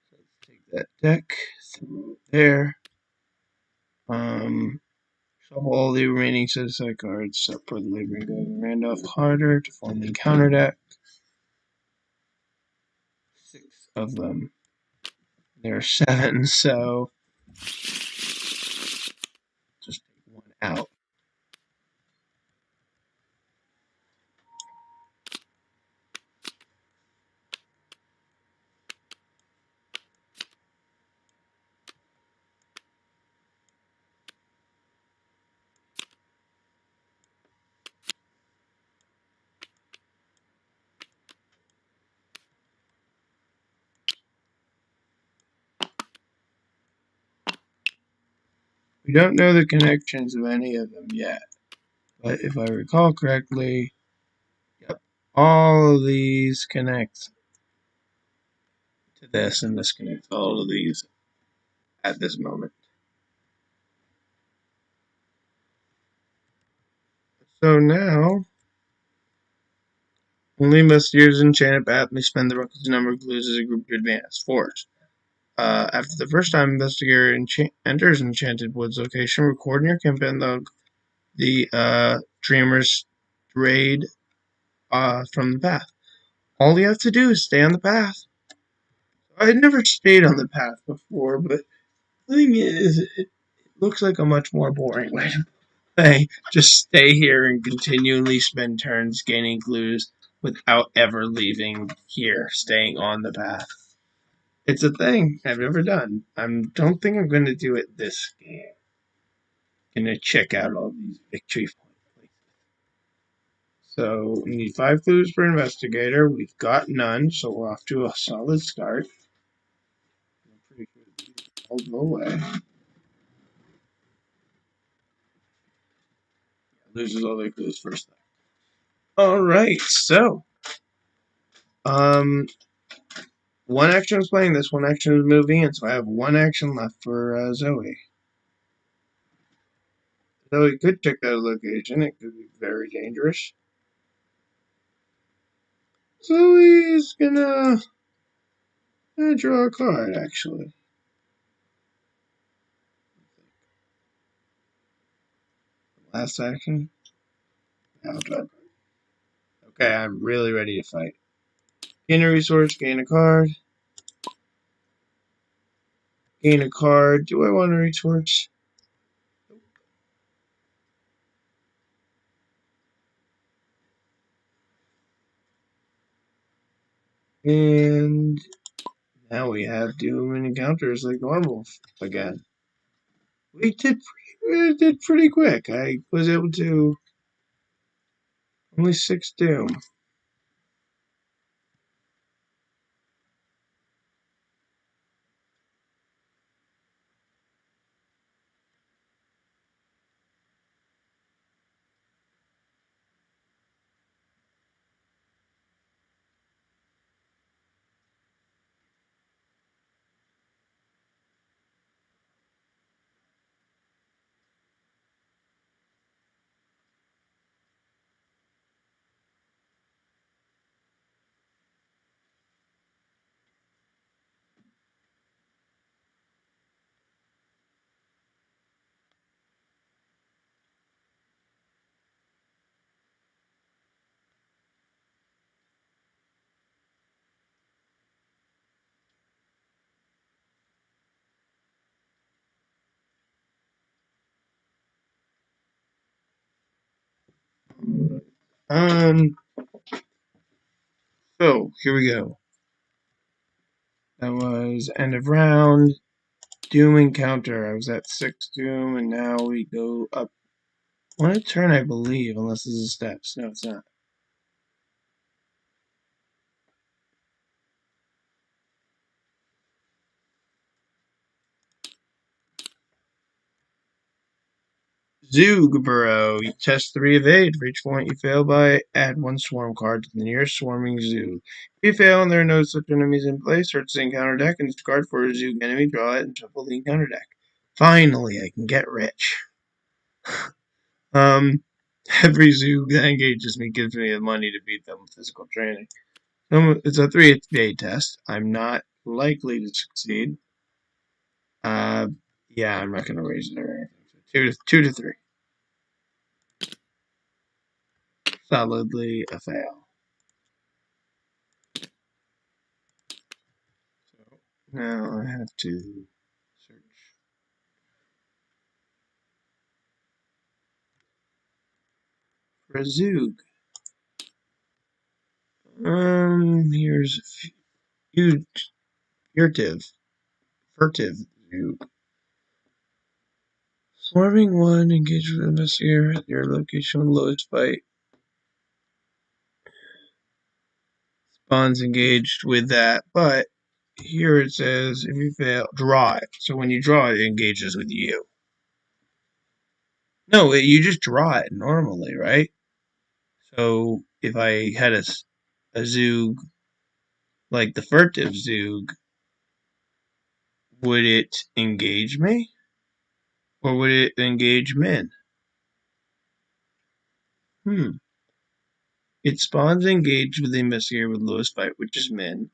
So let's take that deck through there. Shuffle all the remaining set-aside cards except for the Laboring Gug and Randolph Carter to form the encounter deck. 6 of them. There are 7, so just take 1 out. We don't know the connections of any of them yet, but if I recall correctly, yep, all of these connect to this, and this connects all of these at this moment. So now, only investigators in Enchanted Path may spend the requisite number of clues as a group to advance. Force. After the first time investigator enters Enchanted Woods location, record in your campaign log the dreamer's strayed from the path. All you have to do is stay on the path. I had never stayed on the path before, but the thing is, it looks like a much more boring way to play. Just stay here and continually spend turns gaining clues without ever leaving here, staying on the path. It's a thing I've never done. I don't think I'm going to do it this game. I'm going to check out all these victory points. So we need 5 clues per investigator. We've got none, so we're off to a solid start. I'm pretty sure these all go away. Loses all their clues first time. Alright, so one action is playing this, one action is moving in, so I have 1 action left for Zoe. Zoe could check that location, it could be very dangerous. Zoe's gonna draw a card, actually. Last action. I'll draw a card. Okay, I'm really ready to fight. Gain a resource, gain a card. Gain a card. Do I want a resource? And now we have doom and encounters like normal again. We did pretty quick. I was able to only 6 doom. Um. So here we go. That was end of round. Doom encounter. I was at 6 doom, and now we go up 1 a turn, I believe, unless this is steps. No, it's not. Zoog Burrow. You test 3 evade. For each point you fail by, add 1 swarm card to the nearest swarming Zoog. If you fail and there are no such enemies in play, search the encounter deck and discard for a Zoog enemy, draw it, and shuffle the encounter deck. Finally, I can get rich. Every Zoog that engages me gives me the money to beat them with physical training. It's a 3 evade test. I'm not likely to succeed. Yeah, I'm not going to raise it or anything. So 2 to 3. Solidly a fail. So now I have to search for a Zoog. Here's a few furtive Zoog. Swarming 1, engage with investigator at your location with lowest fight. Spawns engaged with that, but here it says if you fail, draw it. So when you draw it, it engages with you. No, you just draw it normally, right? So if I had a Zoog like the furtive Zoog, would it engage me? Or would it engage Min? It spawns engaged with the investigator with lowest fight, which is Min.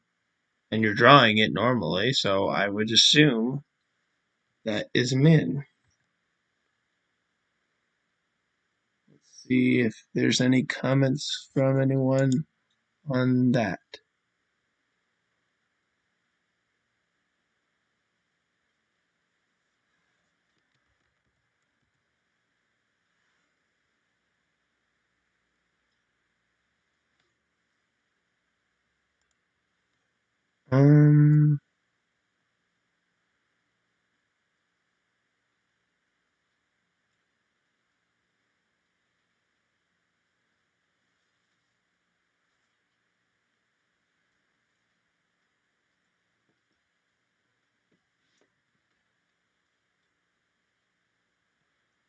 And you're drawing it normally, so I would assume that is Min. Let's see if there's any comments from anyone on that. Um,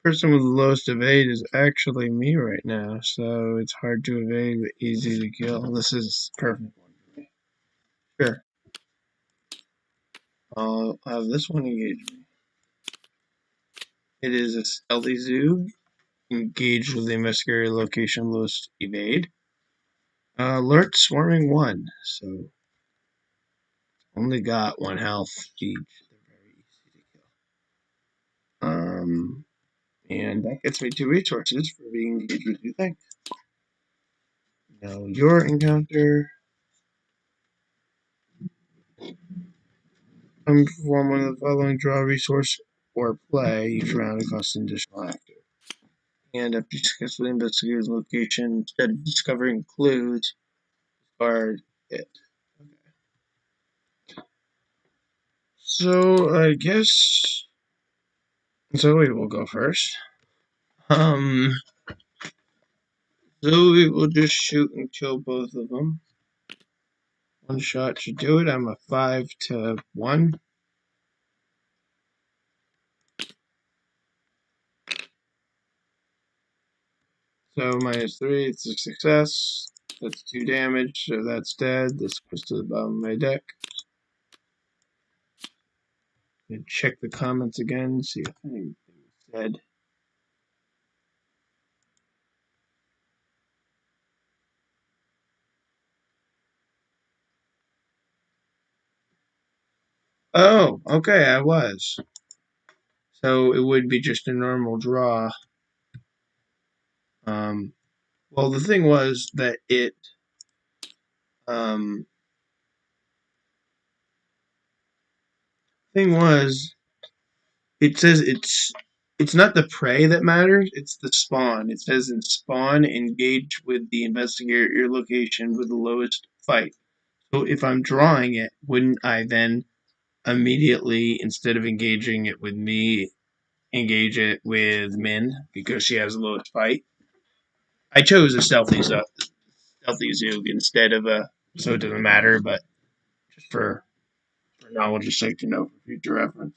Person with the lowest evade is actually me right now, so it's hard to evade but easy to kill. This is a perfect one for me. Sure. I'll have this one engage me. It is a stealthy Zoog. Engaged with the investigator location lowest evade. Alert swarming 1, so only got 1 health each. They're very easy to kill. And that gets me 2 resources for being engaged with 2 things. Now your encounter. Perform one of the following: draw a resource or play each round and costs an additional active. And after you successfully investigate the location, instead of discovering clues, discard it. Okay. So I guess Zoe will go first. Zoe will just shoot and kill both of them. 1 shot should do it. I'm a 5 to 1. So -3, it's a success. That's 2 damage, so that's dead. This goes to the bottom of my deck. And check the comments again, see if anything was said. Oh, okay, I was. So it would be just a normal draw. Well, the thing was that it it says it's not the prey that matters, it's the spawn. It says in spawn, engage with the investigator at your location with the lowest fight. So if I'm drawing it, wouldn't I then immediately, instead of engaging it with me, engage it with Min because she has the lowest fight? I chose a stealthy Zoog instead of a, so it doesn't matter, but just for knowledge's sake to know for future reference.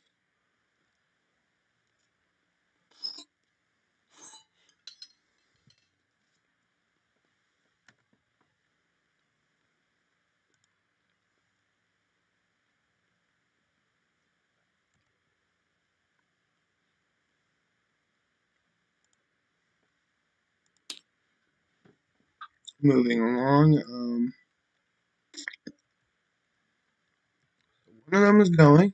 moving along. One of them is going.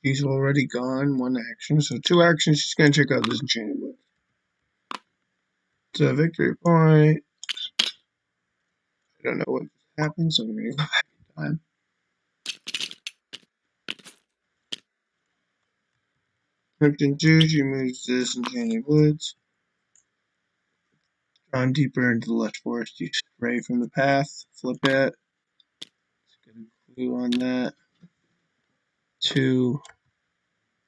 She's already gone. One action. So two actions. She's going to check out this enchanted wood. It's a victory point. I don't know what happened, so I'm going to go back in time. Lipton 2, she moves this enchanted woods. Drawn deeper into the lush forest, you stray from the path. Flip it. Let's get a clue on that. 2.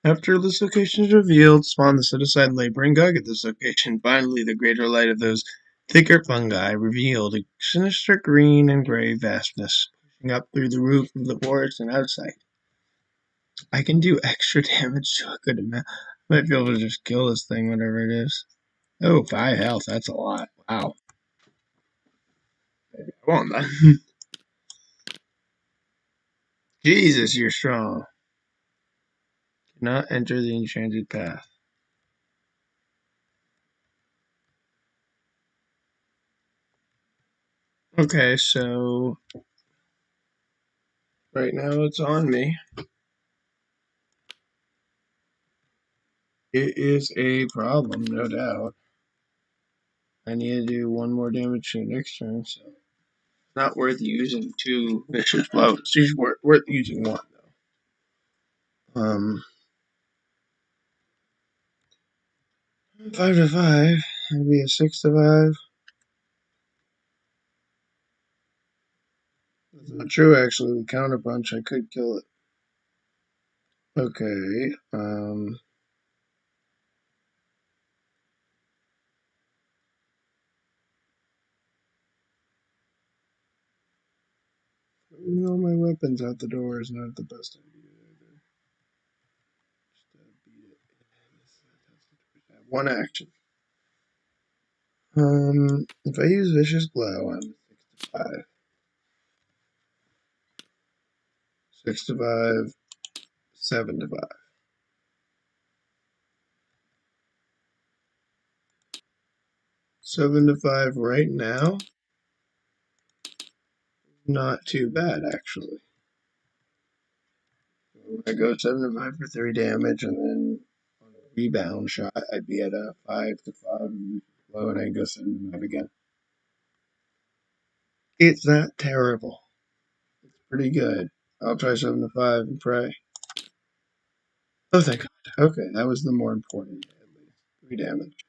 After this location is revealed, spawn the set-aside laboring gug at this location. Finally, the greater light of those thicker fungi revealed a sinister green and gray vastness, pushing up through the roof of the forest and outside. I can do extra damage to a good amount. I might be able to just kill this thing, whatever it is. Oh, 5 health, that's a lot. Wow. Maybe I want that. Jesus, you're strong. Cannot enter the enchanted path. Okay, so right now it's on me. It is a problem, no doubt. I need to do one more damage to the next turn, so it's not worth using 2 vicious blows. It's worth using 1 though. 5 to 5. That'd be a 6 to 5. That's not true actually. With counterpunch I could kill it. Okay, throwing all my weapons out the door is not the best idea either. Just beat it. One action. If I use Vicious Blow, I'm 6 to 5. 6 to 5, 7 to 5. 7 to 5 right now. Not too bad, actually. I go 7 to 5 for 3 damage, and then on a rebound shot, I'd be at a 5 to 5 blow, and I go 7 to 5 again. It's not terrible. It's pretty good. I'll try 7 to 5 and pray. Oh, thank God. Okay, that was the more important, at least. 3 damage.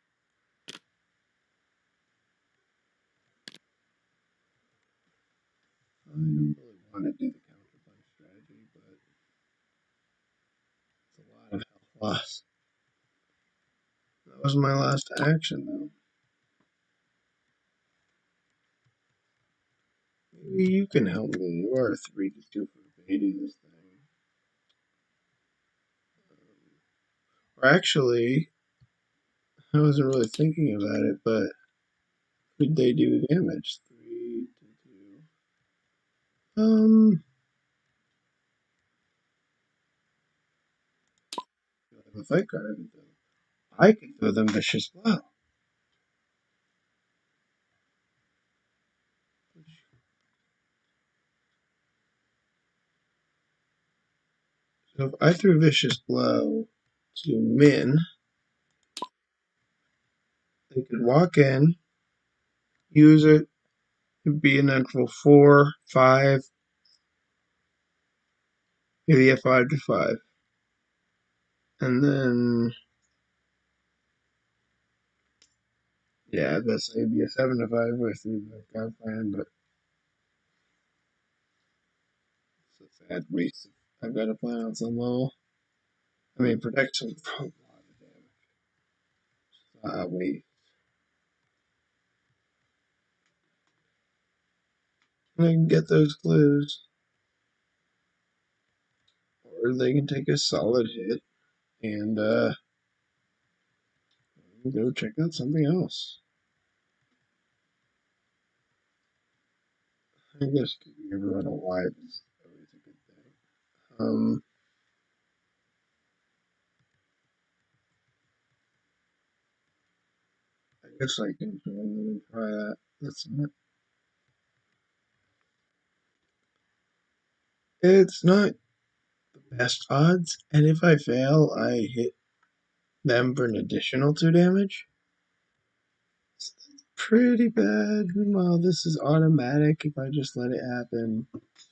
I don't really want to do the counterpunch strategy, but it's a lot of health loss. That was my last action, though. Maybe you can help me. You are 3 to 2 for baiting this thing. Or actually, I wasn't really thinking about it, but could they do damage? 3 to 2. I have a fight card. I could throw them vicious blow. So if I threw vicious blow to Min, they could walk in, use it, it'd be an actual 4, 5, maybe a 5 to 5. And then, yeah, I guess it'd be a 7 to 5 with the God plan, but it's a sad waste. I've got to plan on some level. I mean, protection for a lot of damage. Wait. I can get those clues. Or they can take a solid hit and go check out something else. I guess keeping everyone alive is always a good thing. It's like, let me try that. That's not. It's not the best odds, and if I fail, I hit them for an additional 2 damage. It's pretty bad. Well, this is automatic if I just let it happen.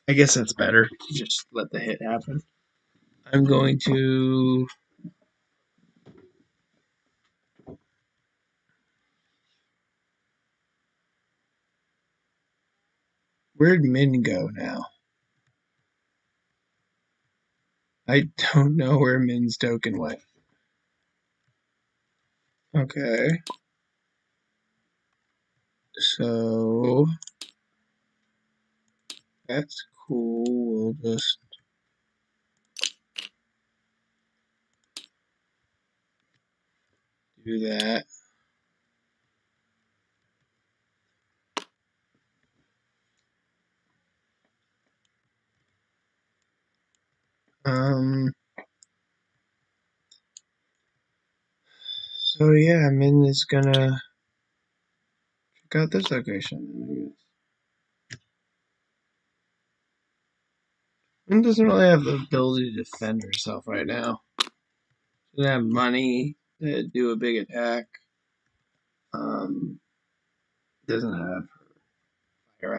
I guess that's better to just let the hit happen. I'm going to. Where'd Min go now? I don't know where Min's token went. Okay. So that's cool. We'll just do that. Um. So yeah, Min is gonna check out this location. Min doesn't really have the ability to defend herself right now. She doesn't have money to do a big attack. Doesn't have fire.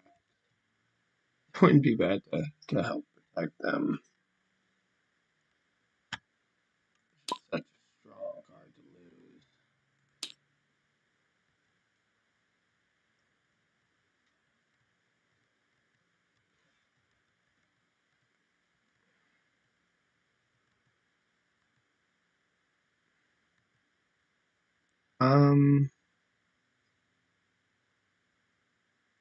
It wouldn't be bad to help protect them. Such a strong card to lose. Um,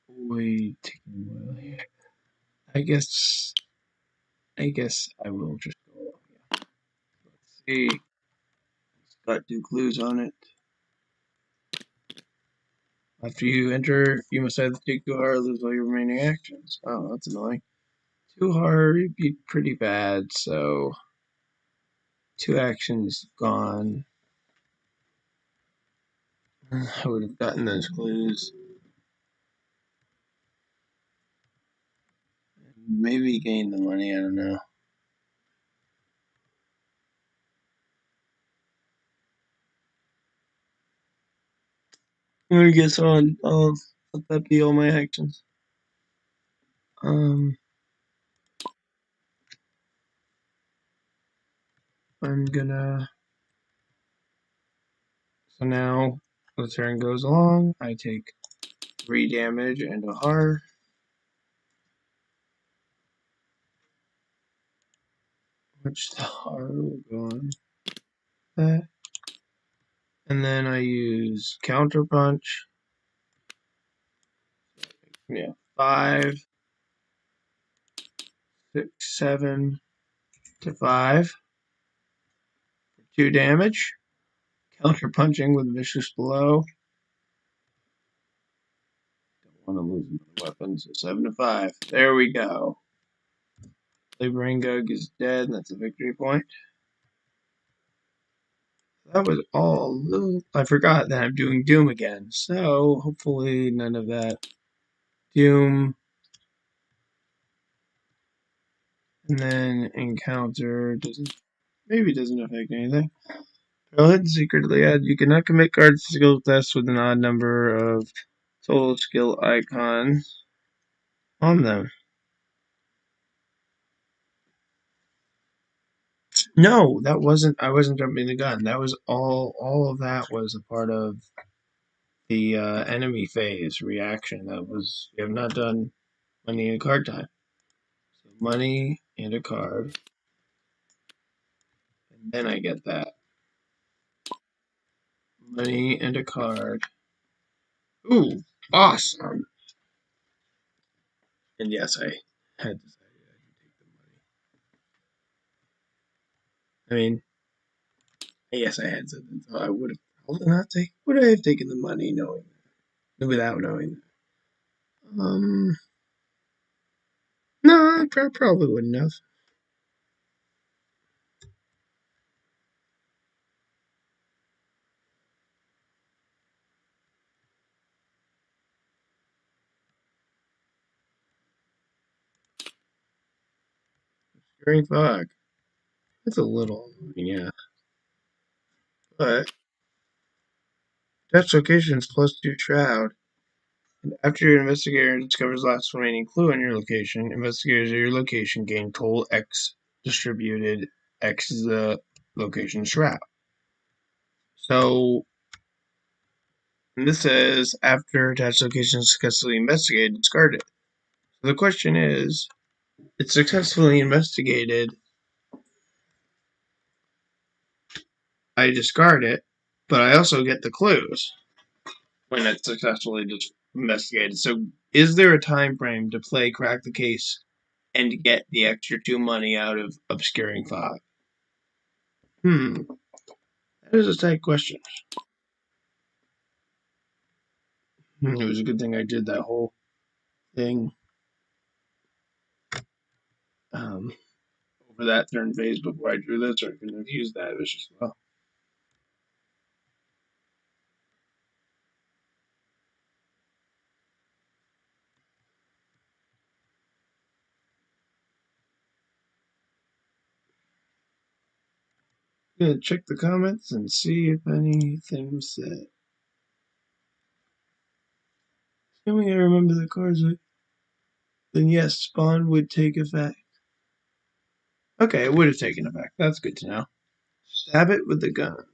wait a minute. I guess I will just go along. Yeah. Let's see. It's got 2 clues on it. After you enter, you must either take 2 hard or lose all your remaining actions. Oh, that's annoying. 2 hard would be pretty bad, so 2 actions gone. I would have gotten those clues. Maybe gain the money, I don't know. I guess I'll let that be all my actions. Um, I'm gonna. So now the turn goes along. I take 3 damage and a heart. Which the heart will go on that. And then I use counter punch. Yeah, 5, 6, 7 to 5 for 2 damage. Counter punching with vicious blow. Don't want to lose my weapons. So 7 to 5. There we go. Librangug is dead, and that's a victory point. That was all. I forgot that I'm doing Doom again, so hopefully none of that. Doom, and then encounter doesn't affect anything. Go ahead and secretly add. You cannot commit cards to skill tests with an odd number of total skill icons on them. No, that wasn't. I wasn't jumping the gun. That was all. All of that was a part of the enemy phase reaction. That was. We have not done money and card time. So money and a card, and then I get that money and a card. Ooh, awesome! And yes, I had decided I would take the money. I mean, yes, I had something, so I would have probably not taken. Would I have taken the money knowing without knowing? No, I probably wouldn't have. Obscuring fog. It's a little, yeah. But Dutch locations +2 shroud. And after your investigator discovers the last remaining clue on your location, investigators at your location gain total X distributed. X is the location shroud. So this says after attached location is successfully investigated, discard it. So the question is, it's successfully investigated. I discard it, but I also get the clues when it's successfully investigated. So is there a time frame to play crack the case and get the extra 2 money out of obscuring fog? That is a tight question. It was a good thing I did that whole thing over that turn phase before I drew this, or I couldn't have used that. It was just, well. I'm gonna check the comments and see if anything was said. Assuming I remember the cards right, then yes, spawn would take effect. Okay, it would have taken effect. That's good to know. Stab it with the gun.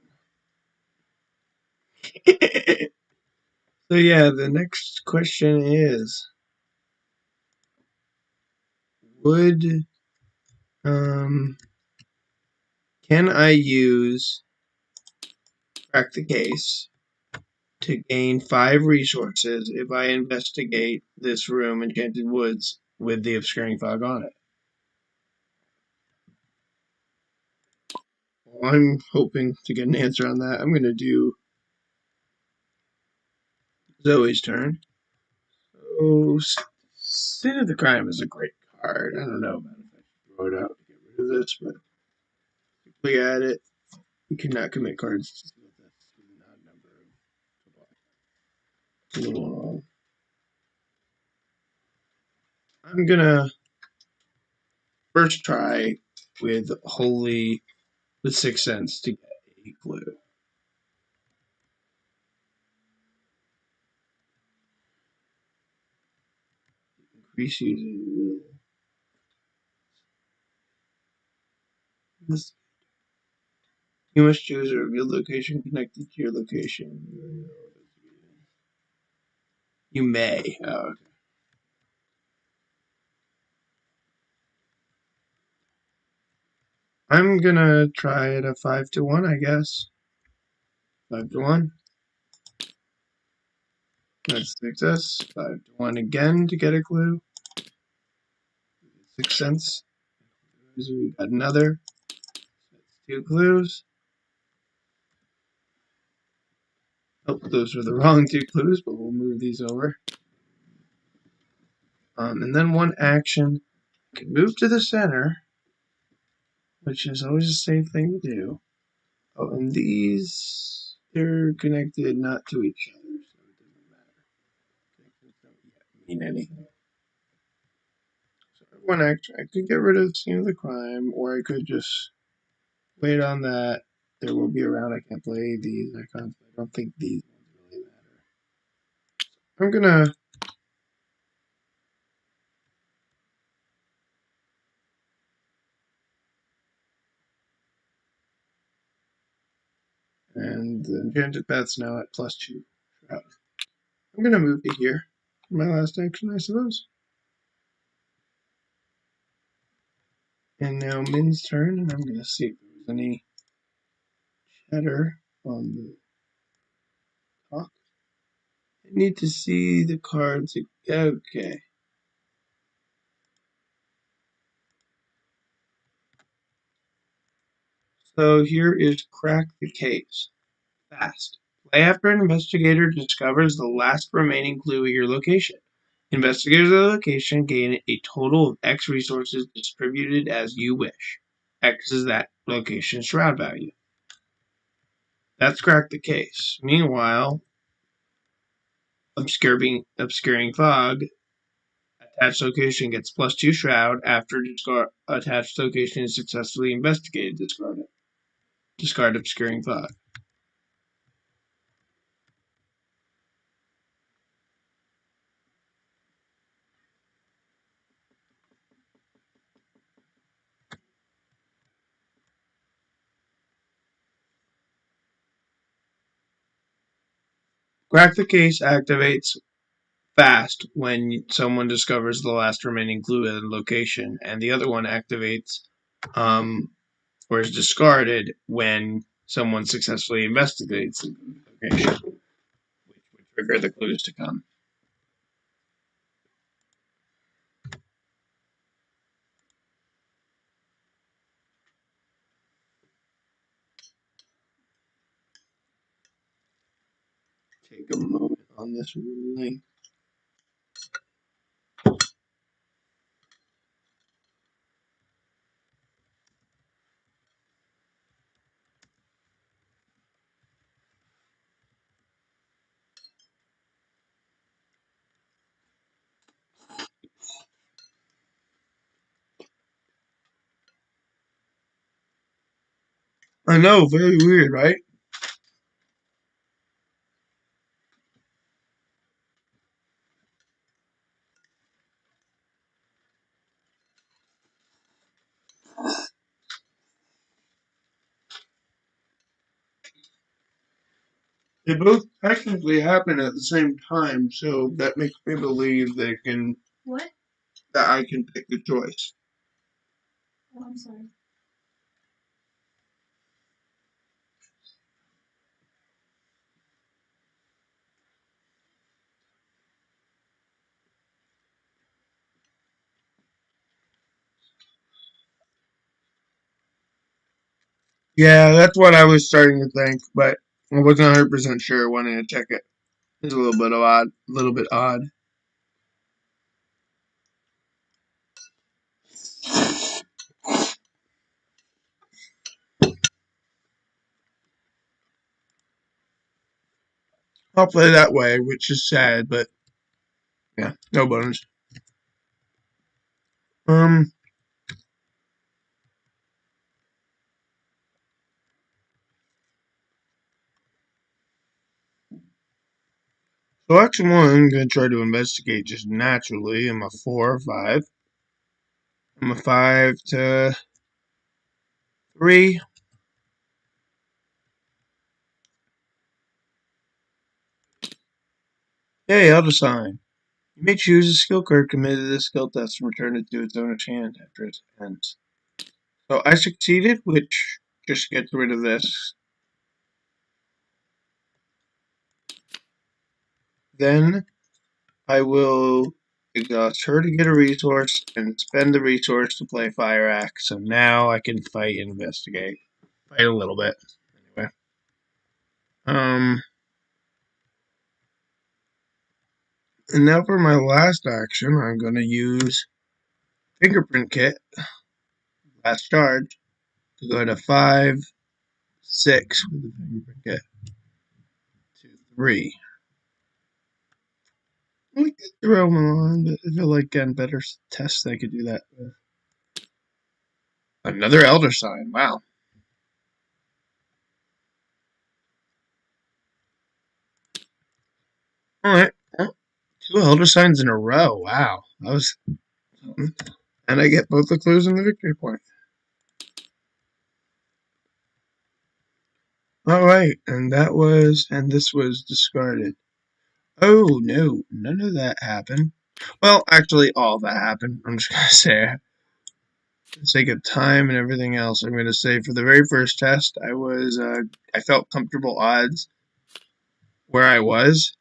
So yeah, the next question is, would can I use crack the case to gain 5 resources if I investigate this room, Enchanted Woods, with the obscuring fog on it? Well, I'm hoping to get an answer on that. I'm gonna do Zoe's turn. So, Sin of the Crime is a great card. I don't know about if I should throw it out to get rid of this, but look at it. You cannot commit cards with an odd number of. It's a little long. I'm gonna first try with Holy the Sixth Sense to get a clue. Increase using will. You must choose a revealed location connected to your location. You may. Oh, okay. I'm gonna try it a 5-1, I guess. 5-1. That's success. 5-1 again to get a clue. 6 cents. We got another. That's 2 clues. Oh, those were the wrong 2 clues, but we'll move these over. And then one action. I can move to the center, which is always a safe thing to do. Oh, and these, they're connected not to each other, so it doesn't matter. Connections don't yet mean anything. So one action, I could get rid of the scene of the crime, or I could just wait on that. There will be around. I can't play these icons. I don't think these ones really matter. I'm gonna and the enchanted path's now at +2 shroud. I'm gonna move to here for my last action, I suppose. And now Min's turn, and I'm gonna see if there's any chatter on the talk. I need to see the cards. Okay. So here is Crack the Case. Fast. Play after an investigator discovers the last remaining clue at your location. Investigators at the location gain a total of X resources distributed as you wish. X is that location's shroud value. That's Crack the Case. Meanwhile, obscuring fog Attached location gets +2 shroud after attached location is successfully investigated. Discard it. Discard obscuring fog. Crack the case activates fast when someone discovers the last remaining clue in the location, and the other one activates or is discarded when someone successfully investigates the location, which would trigger the clues to come. Take a moment on this ruling. I know, very weird, right? They both technically happen at the same time, so that makes me believe What? that I can pick a choice. Oh, I'm sorry. Yeah, that's what I was starting to think, but I wasn't 100% sure. Wanting to check it. It's a little bit odd. A little bit odd. I'll play that way, which is sad, but yeah, no bonus. Um, so action one, I'm gonna try to investigate just naturally. I'm a 4 or 5. I'm a 5 to 3. Hey, Elder Sign. You may choose a skill card committed to this skill test and return it to its owner's hand after it ends. So I succeeded, which just gets rid of this. Then I will exhaust her to get a resource and spend the resource to play Fire Axe. So now I can fight and investigate. Fight a little bit. Anyway. And now for my last action, I'm going to use Fingerprint Kit, last charge, to go to 5, 6 with the Fingerprint Kit to 3. I could throw them on, but I feel like getting better tests I could do that with. Another Elder Sign, wow. Alright, well, 2 Elder Signs in a row, wow. That was something. And I get both the clues and the victory point. Alright, and this was discarded. Oh no, none of that happened. Well, actually, all that happened. I'm just gonna say, for the sake of time and everything else, I'm gonna say for the very first test, I felt comfortable odds where I was,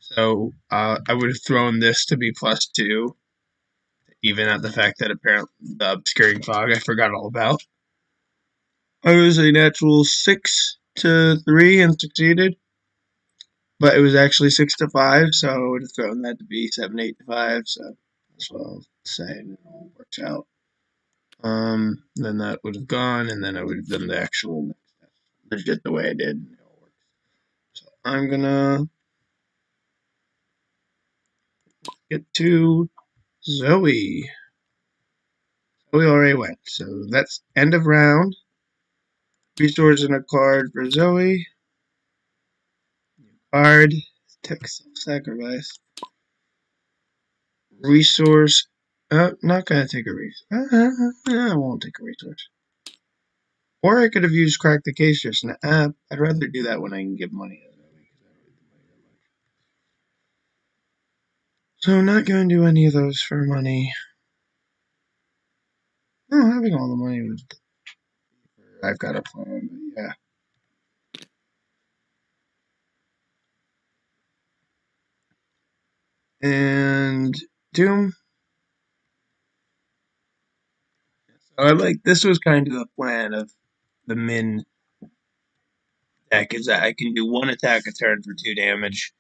so I would have thrown this to be +2, even at the fact that apparently the obscuring fog I forgot all about. I was a natural 6 to 3 and succeeded, but it was actually 6 to 5, so I would have thrown that to be 7, 8 to 5. So that's what I'll say, and it all works out. Then that would have gone, and then I would have done the actual next step, legit the way I did. It all works. So I'm gonna get to Zoe. Zoe already went, so that's end of round. Resource and a card for Zoe. Card. Tech self-sacrifice. Resource. Not gonna take a resource. I won't take a resource. Or I could have used crack the case just now. I'd rather do that when I can give money. So I'm not going to do any of those for money. No, having all the money was. I've got a plan, but yeah. And Doom. So I like this was kind of the plan of the min deck is that I can do one attack a turn for 2 damage.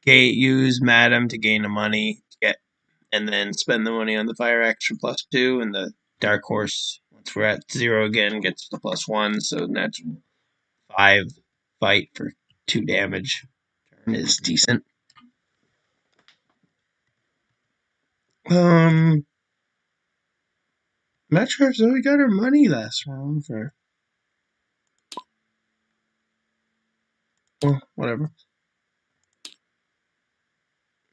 Use Madam to gain the money to get, and then spend the money on the fire action +2, and the Dark Horse once we're at 0 again gets the +1. So natural 5 fight for 2 damage turn is decent. I'm not sure if Zoe got her money last round for. Well, whatever.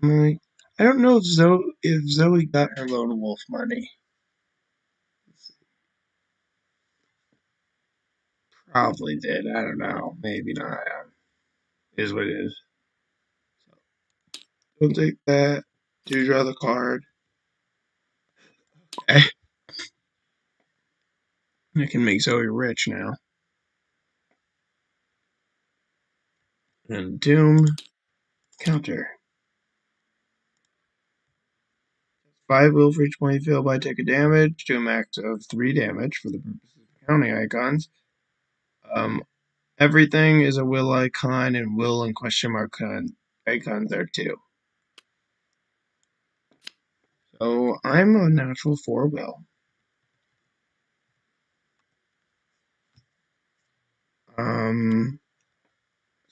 I don't know if Zoe got her lone wolf money. Probably did. I don't know. Maybe not. Is what it is. So, don't take that. Do draw the card. Okay. I can make Zoe rich now. And Doom. Counter. 5 will for each point you fail by take a damage to a max of 3 damage for the purposes of counting icons. Everything is a will icon, and will and question mark icons are too. So I'm a natural 4 will.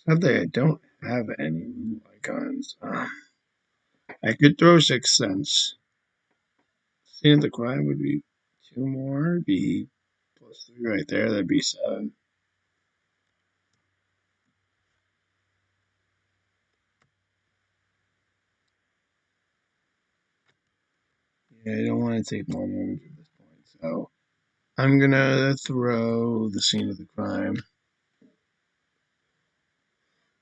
Sadly, I don't have any will icons. I could throw 6th Sense. Seeing the crime would be 2 more, be +3 right there, that'd be 7. Yeah, I don't want to take more damage at this point, so I'm gonna throw the scene of the crime.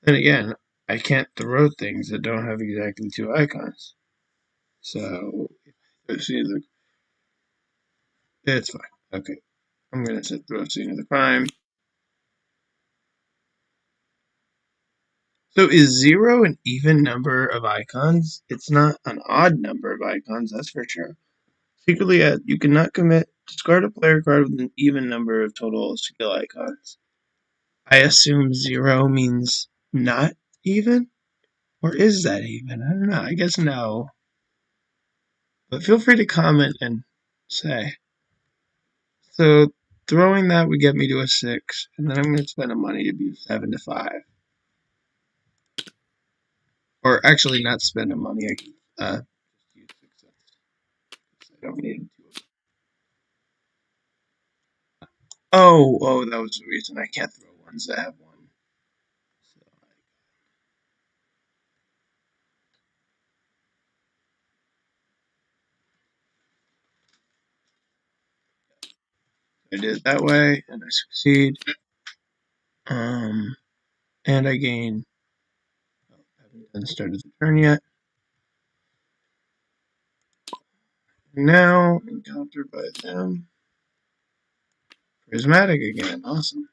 And again, I can't throw things that don't have exactly 2 icons. So, scene of the. It's fine. Okay. I'm gonna throw scene of the crime. So is 0 an even number of icons? It's not an odd number of icons, that's for sure. Secretly, you cannot commit. Discard a player card with an even number of total skill icons. I assume 0 means not even? Or is that even? I don't know. I guess no. But feel free to comment and say. So throwing that would get me to a 6, and then I'm going to spend the money to be 7 to 5. Or actually, not spend the money. I can just use 6 cents. I don't need 2. Oh, that was the reason I can't throw ones that have 1. So I did it that way, and I succeed. And I gain. Oh, I haven't done started the turn yet. Now encountered by them. Prismatic again. Awesome.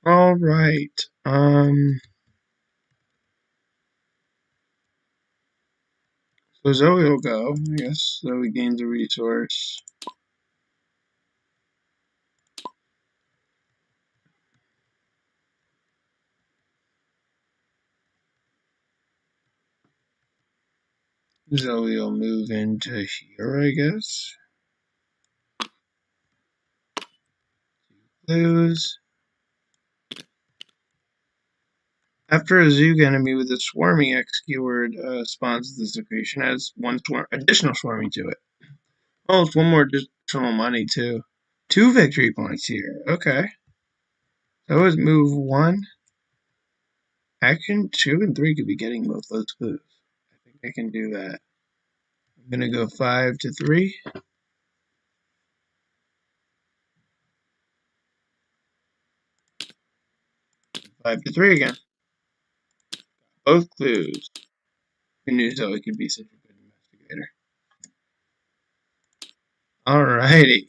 All right. So Zoe will go. I guess Zoe gains a resource. Zoe will move into here, I guess. clues. After a Zoog enemy with a swarming X keyword spawns at this location, adds one additional swarming to it. Oh, it's one more additional money too. 2 victory points here. Okay. So is move 1. Action 2 and 3 could be getting both those clues. I think I can do that. I'm gonna go 5 to 3. 5 to 3 again. Both clues. Who knew Zoe could be such a good investigator? Alrighty.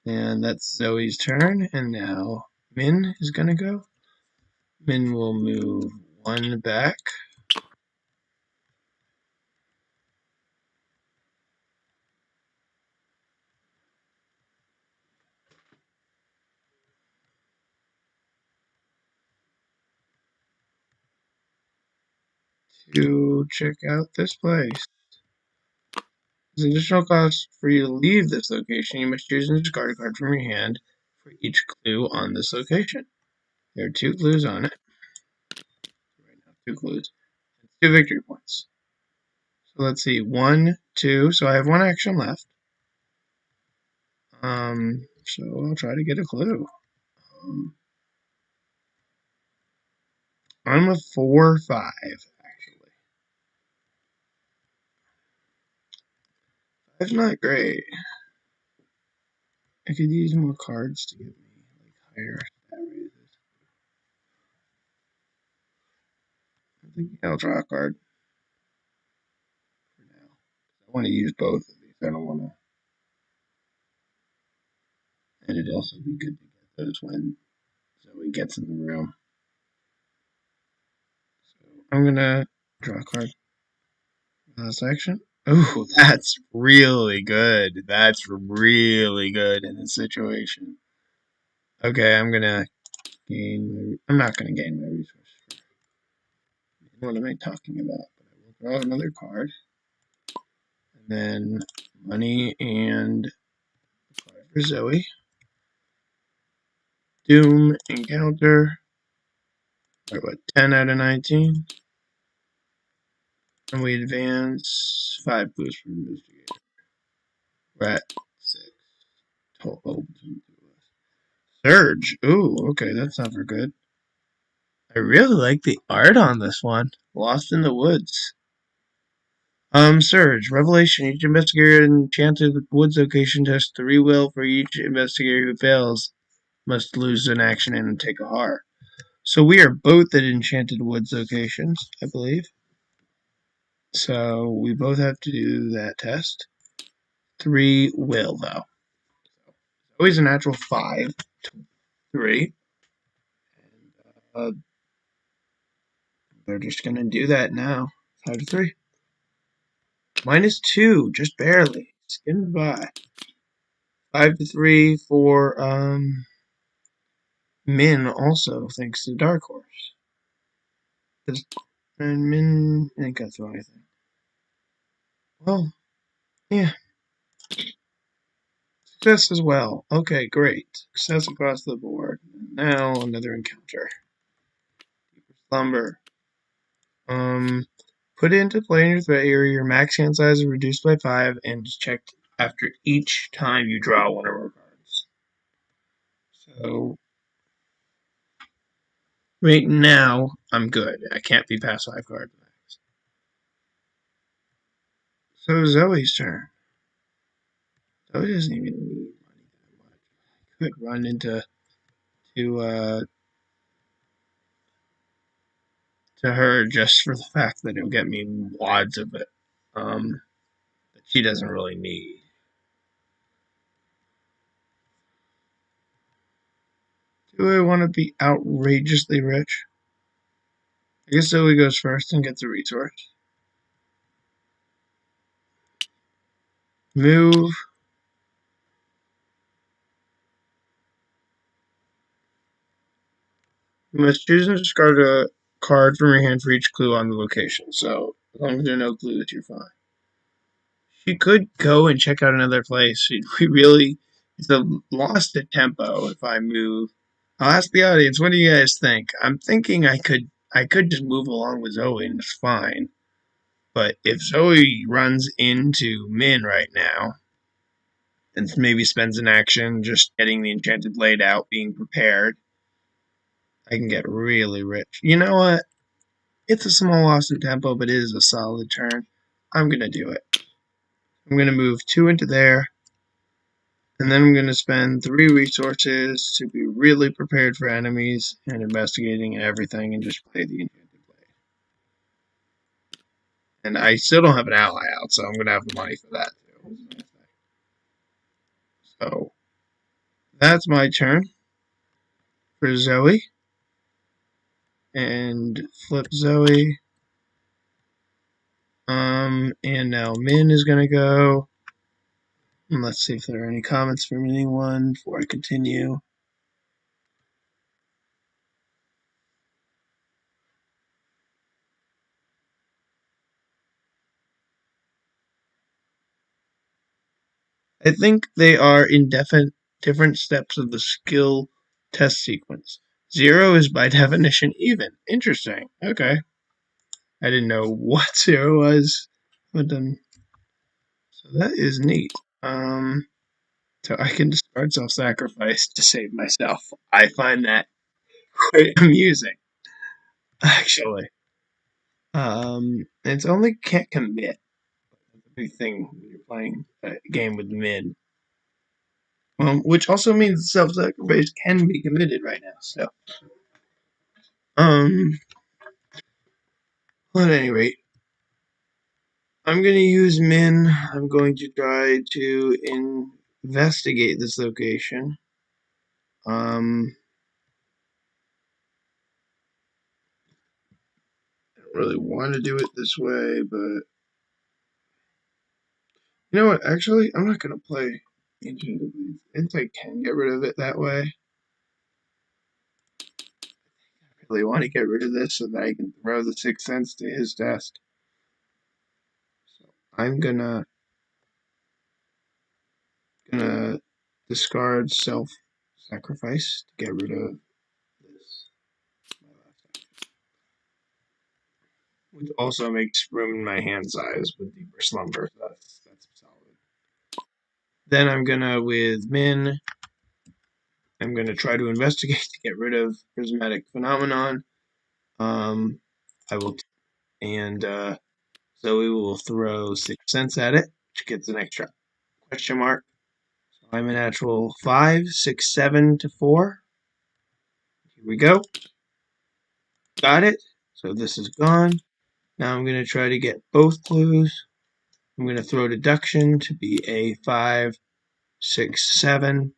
And that's Zoe's turn. And now Min is gonna go. Min will move 1 back. To check out this place. As additional cost for you to leave this location, you must choose and discard a card from your hand for each clue on this location. There are 2 clues on it. Right now, 2 clues. 2 victory points. So let's see, 1, 2. So I have 1 action left. So I'll try to get a clue. I'm a 4, 5, actually. 5's not great. I could use more cards to get me higher stat raises. I think I'll draw a card for now. I want to use both of these. I don't want to. And it'd also be good to get those when Zoe gets in the room. So I'm gonna draw a card. Last action. Oh, that's really good. That's really good in this situation. Okay, I'm gonna gain. I'm not gonna gain my resources. What am I talking about? But I will draw another card, and then money and a card for Zoe. Doom encounter. Or what? 10 out of 19. And we advance 5 clues for investigator. We're at 6 total. Surge. Ooh, okay, that's not for good. I really like the art on this one. Lost in the Woods. Surge. Revelation. Each investigator in Enchanted Woods location tests 3 will for each investigator who fails. Must lose an action and take a heart. So we are both at Enchanted Woods locations, I believe. So we both have to do that test. 3 will, though. Always a natural 5 to 3. And, they're just going to do that now. 5 to 3. -2, just barely. Skimmed by. 5 to 3 for Min also, thanks to Dark Horse. And Min ain't got to throw anything. Well, yeah. Success as well. Okay, great. Success across the board. Now another encounter. Slumber. Put into play in your threat area, your max hand size is reduced by 5 and is checked after each time you draw one of our cards. So right now I'm good. I can't be past 5 cards max. So Zoe's turn. Zoe doesn't even need money that much. I could run into to her just for the fact that it'll get me wads of it. That she doesn't really need. Do I want to be outrageously rich? I guess Zoe goes first and gets a resource. Move. You must choose and discard a card from your hand for each clue on the location. So, as long as there are no clues, you're fine. She could go and check out another place. We really It's a lost at tempo if I move. I'll ask the audience, what do you guys think? I'm thinking I could just move along with Zoe and it's fine. But if Zoe runs into Min right now and maybe spends an action just getting the enchanted blade out, being prepared, I can get really rich. You know what? It's a small loss in tempo, but it is a solid turn. I'm gonna do it. I'm gonna move 2 into there, and then I'm gonna spend 3 resources to be really prepared for enemies and investigating and everything, and just play the enchanted blade. And I still don't have an ally out, so I'm gonna have the money for that too. So that's my turn for Zoe, and flip Zoe. And now Min is gonna go. And let's see if there are any comments from anyone before I continue. I think they are in different steps of the skill test sequence. 0 is by definition even. Interesting. Okay. I didn't know what 0 was, but so that is neat. So I can discard self-sacrifice to save myself. I find that quite amusing, actually. It's only can't commit. That's a big thing when you're playing a game with Min. Which also means self-sacrifice can be committed right now. So, um, well, at any rate, I'm going to use Min. I'm going to try to investigate this location. I don't really want to do it this way, but you know what? Actually, I'm not going to play Ancient of Blades. I think I can get rid of it that way. I really want to get rid of this so that I can throw the Sixth Sense to his desk. So I'm gonna discard self-sacrifice to get rid of this. Which also makes room in my hand size with deeper slumber. So that's solid. Then I'm gonna with Min. I'm gonna try to investigate to get rid of prismatic phenomenon. I will and so we will throw 6 cents at it, which gets an extra question mark. So I'm a natural 5, 6, 7 to 4. Here we go. Got it. So this is gone. Now I'm going to try to get both clues. I'm going to throw deduction to be a 5, 6, 7.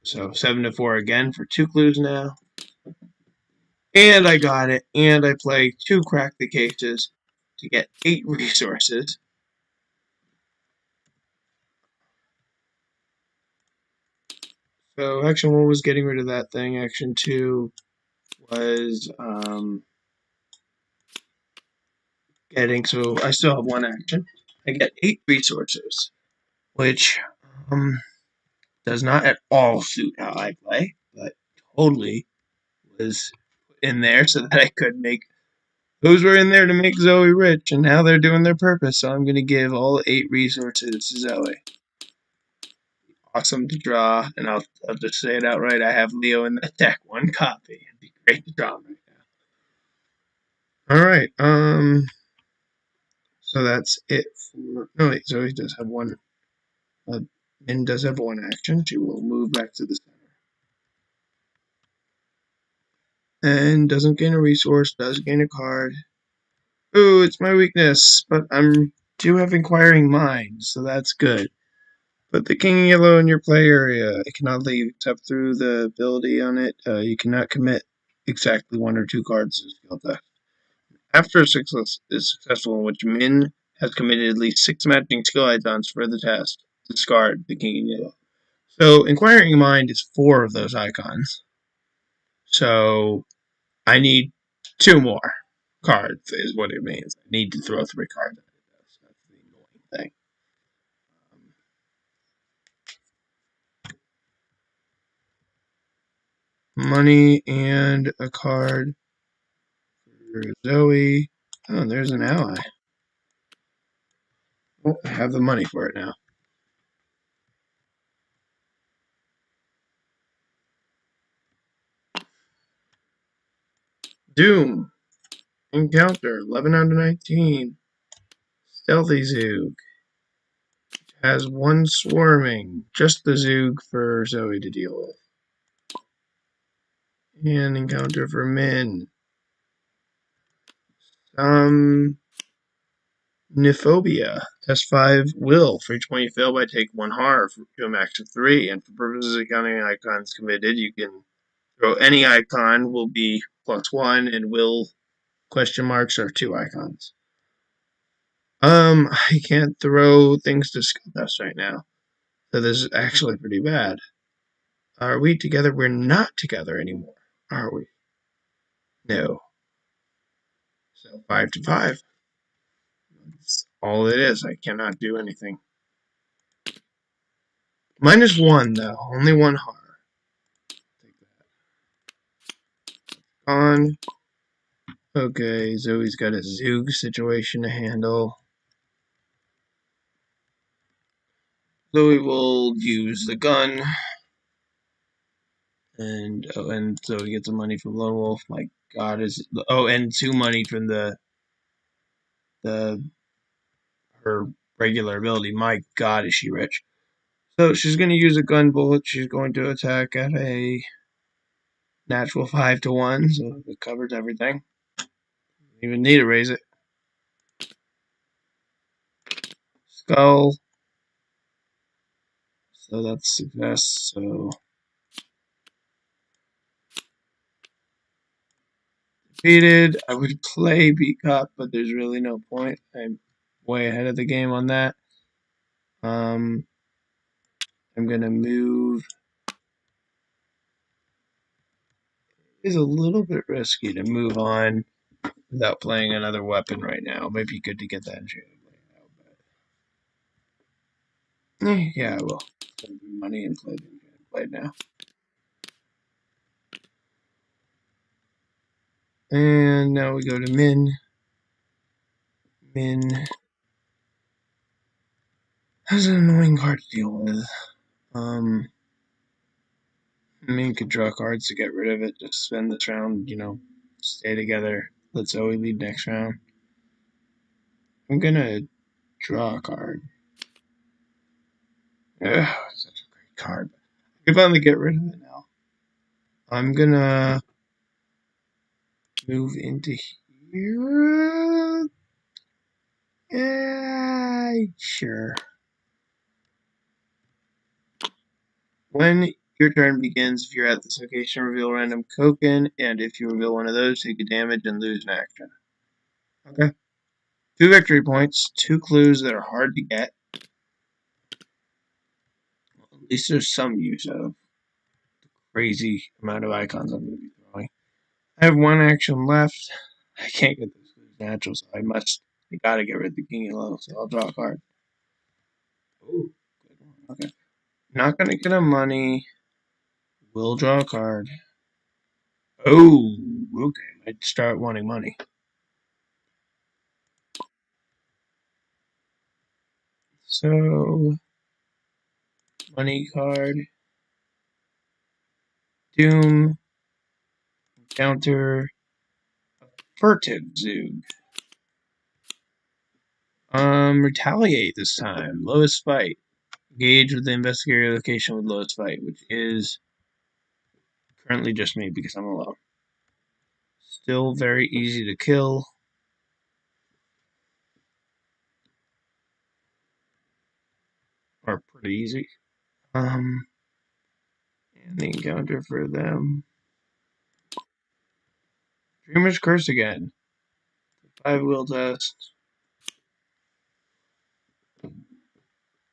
So 7 to 4 again for 2 clues now. And I got it. And I play 2 crack the cases to get 8 resources. So action 1 was getting rid of that thing. Action 2 was so I still have 1 action. I get 8 resources, which does not at all suit how I play, but totally was in there so that I could make those were in there to make Zoe rich, and now they're doing their purpose. So I'm going to give all 8 resources to Zoe. Awesome to draw, and I'll just say it outright. I have Leo in the deck, 1 copy. It'd be great to draw right now. All right. So that's it for. No wait, Zoe does have 1. Min does have 1 action. She will move back to the center. And doesn't gain a resource, does gain a card. Ooh, it's my weakness, but I'm do have Inquiring Mind, so that's good. Put the king yellow in your play area. It cannot leave except through the ability on it. You cannot commit exactly 1 or 2 cards to skill test. After a success is successful in which Min has committed at least 6 matching skill icons for the test, discard the king in yellow. So Inquiring Mind is 4 of those icons. So I need 2 more cards, is what it means. I need to throw 3 cards at it. That's the annoying thing. money and a card for Zoe. Oh, there's an ally. Oh, I have the money for it now. Doom. Encounter 11 out of 19. Stealthy Zoog. Has one swarming. Just the Zoog for Zoe to deal with. And encounter for Min. Niphobia. Test 5 will. For each point you fail by take 1 horror to a max of 3. And for purposes of counting icons committed, you can throw any icon will be +1 and will question marks are 2 icons. I can't throw things to us right now. So this is actually pretty bad. Are we together? We're not together anymore, are we? No. So 5 to 5. That's all it is. I cannot do anything. -1 though. Only 1 horror. Take that. On. Okay, Zoe's got a Zoog situation to handle. Zoe will use the gun. And Zoe gets the money from Lone Wolf. My God, and 2 money from the her regular ability. My God, is she rich? So she's going to use a gun bullet. She's going to attack at a natural 5 to 1, so it covers everything. Don't even need to raise it. Skull. So that's success. So defeated. I would play Beat Cop, but there's really no point. I'm way ahead of the game on that. I'm gonna move. It's a little bit risky to move on without playing another weapon right now. It might be good to get that enchanted blade out, but yeah, I will spend money and play the enchanted blade now. And now we go to Min. Min has an annoying card to deal with. Min could draw cards to get rid of it. Just spend this round, stay together. Let Zoe lead next round. I'm gonna draw a card. Ugh, such a great card. I can finally get rid of it now. I'm gonna move into here. Yeah, sure. When your turn begins, if you're at this location, reveal a random token, and if you reveal one of those, take a damage and lose an action. Okay. 2 victory points, 2 clues that are hard to get. At least there's some use of the crazy amount of icons I'm going to be throwing. I have 1 action left. I can't get those clues natural, so I gotta get rid of the King Yellow, so I'll draw a card. Ooh, good one. Okay. Not gonna get a money. Will draw a card. Oh, okay. I'd start wanting money. So, money card. Doom. Counter. Furtive Zoog. Retaliate this time. Lowest fight. Engage with the investigator location with lowest fight, which is currently just me because I'm alone. Still very easy to kill. Or pretty easy. And the encounter for them. Dreamer's Curse again. 5 will test.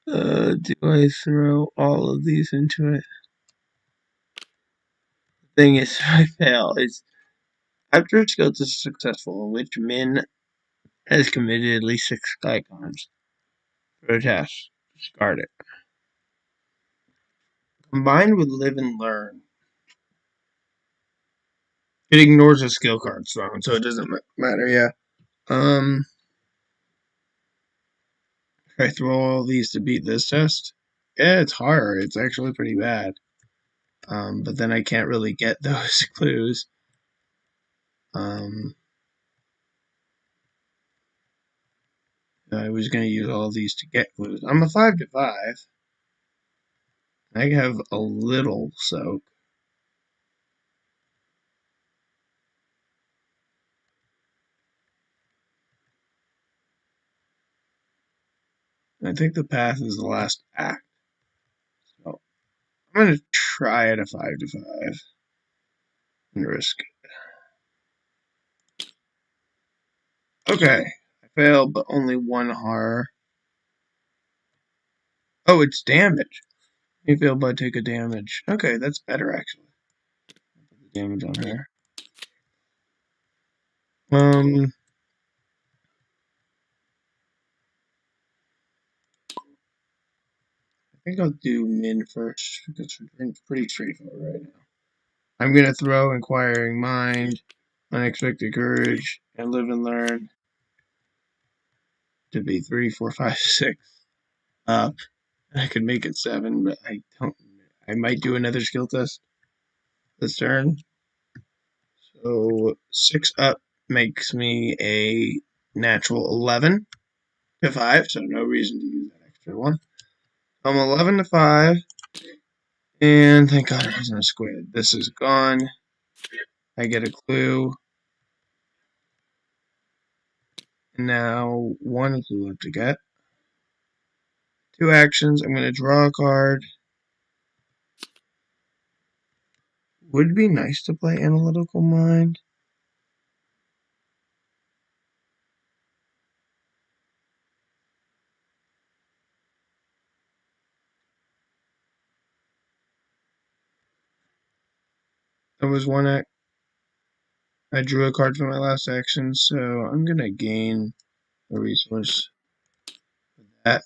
Do I throw all of these into it? The thing is, if I fail, it's after a skill is successful, in which Min has committed at least 6 icons for a test. Discard it. Combined with Live and Learn. It ignores the skill cards thrown, so it doesn't matter. Yeah. If I throw all these to beat this test, yeah, it's hard. It's actually pretty bad. But then I can't really get those clues. I was going to use all these to get clues. I'm a 5 to 5. I have a little soak. I think the path is the last act. So I'm going to try at a 5 to 5 and risk it. Okay. I failed, but only one horror. Oh, it's damage. You fail but take a damage. Okay, that's better actually. Put the damage on her. I think I'll do Min first because it's pretty straightforward right now. I'm gonna throw Inquiring Mind, Unexpected Courage, and Live and Learn to be 3, 4, 5, 6 up. I could make it 7, but I don't. I might do another skill test this turn. So 6 up makes me a natural 11 to 5, so no reason to use that extra one. I'm 11 to 5, and thank God it wasn't a squid. This is gone. I get a clue. And now one clue left to get. 2 actions. I'm going to draw a card. Would be nice to play Analytical Mind. That was one act. I drew a card for my last action, so I'm going to gain a resource for that.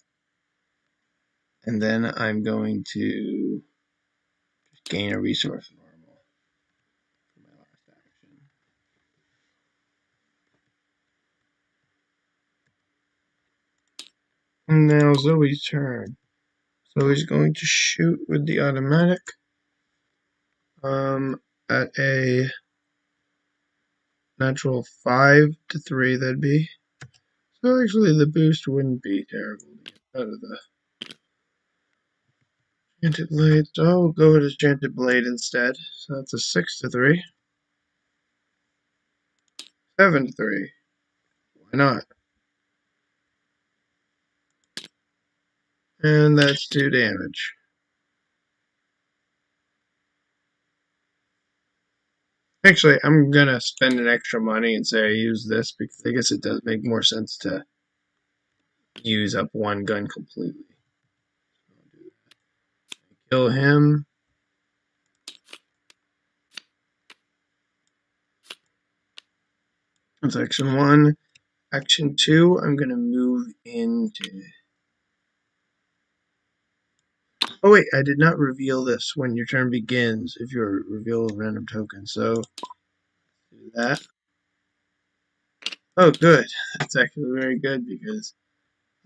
And then I'm going to just gain a resource normal for my last action. And now Zoe's turn. Zoe's going to shoot with the automatic. At a natural 5 to 3, that'd be. So actually, the boost wouldn't be terrible to get out of the Enchanted Blade. So I'll go with Enchanted Blade instead. So that's a 6 to 3. 7 to 3. Why not? And that's 2 damage. Actually, I'm gonna spend an extra money and say I use this because I guess it does make more sense to use up one gun completely. Kill him. That's action 1. Action 2, I'm gonna move into. Oh wait, I did not reveal this when your turn begins if you reveal a random token, so do that. Oh good. That's actually very good because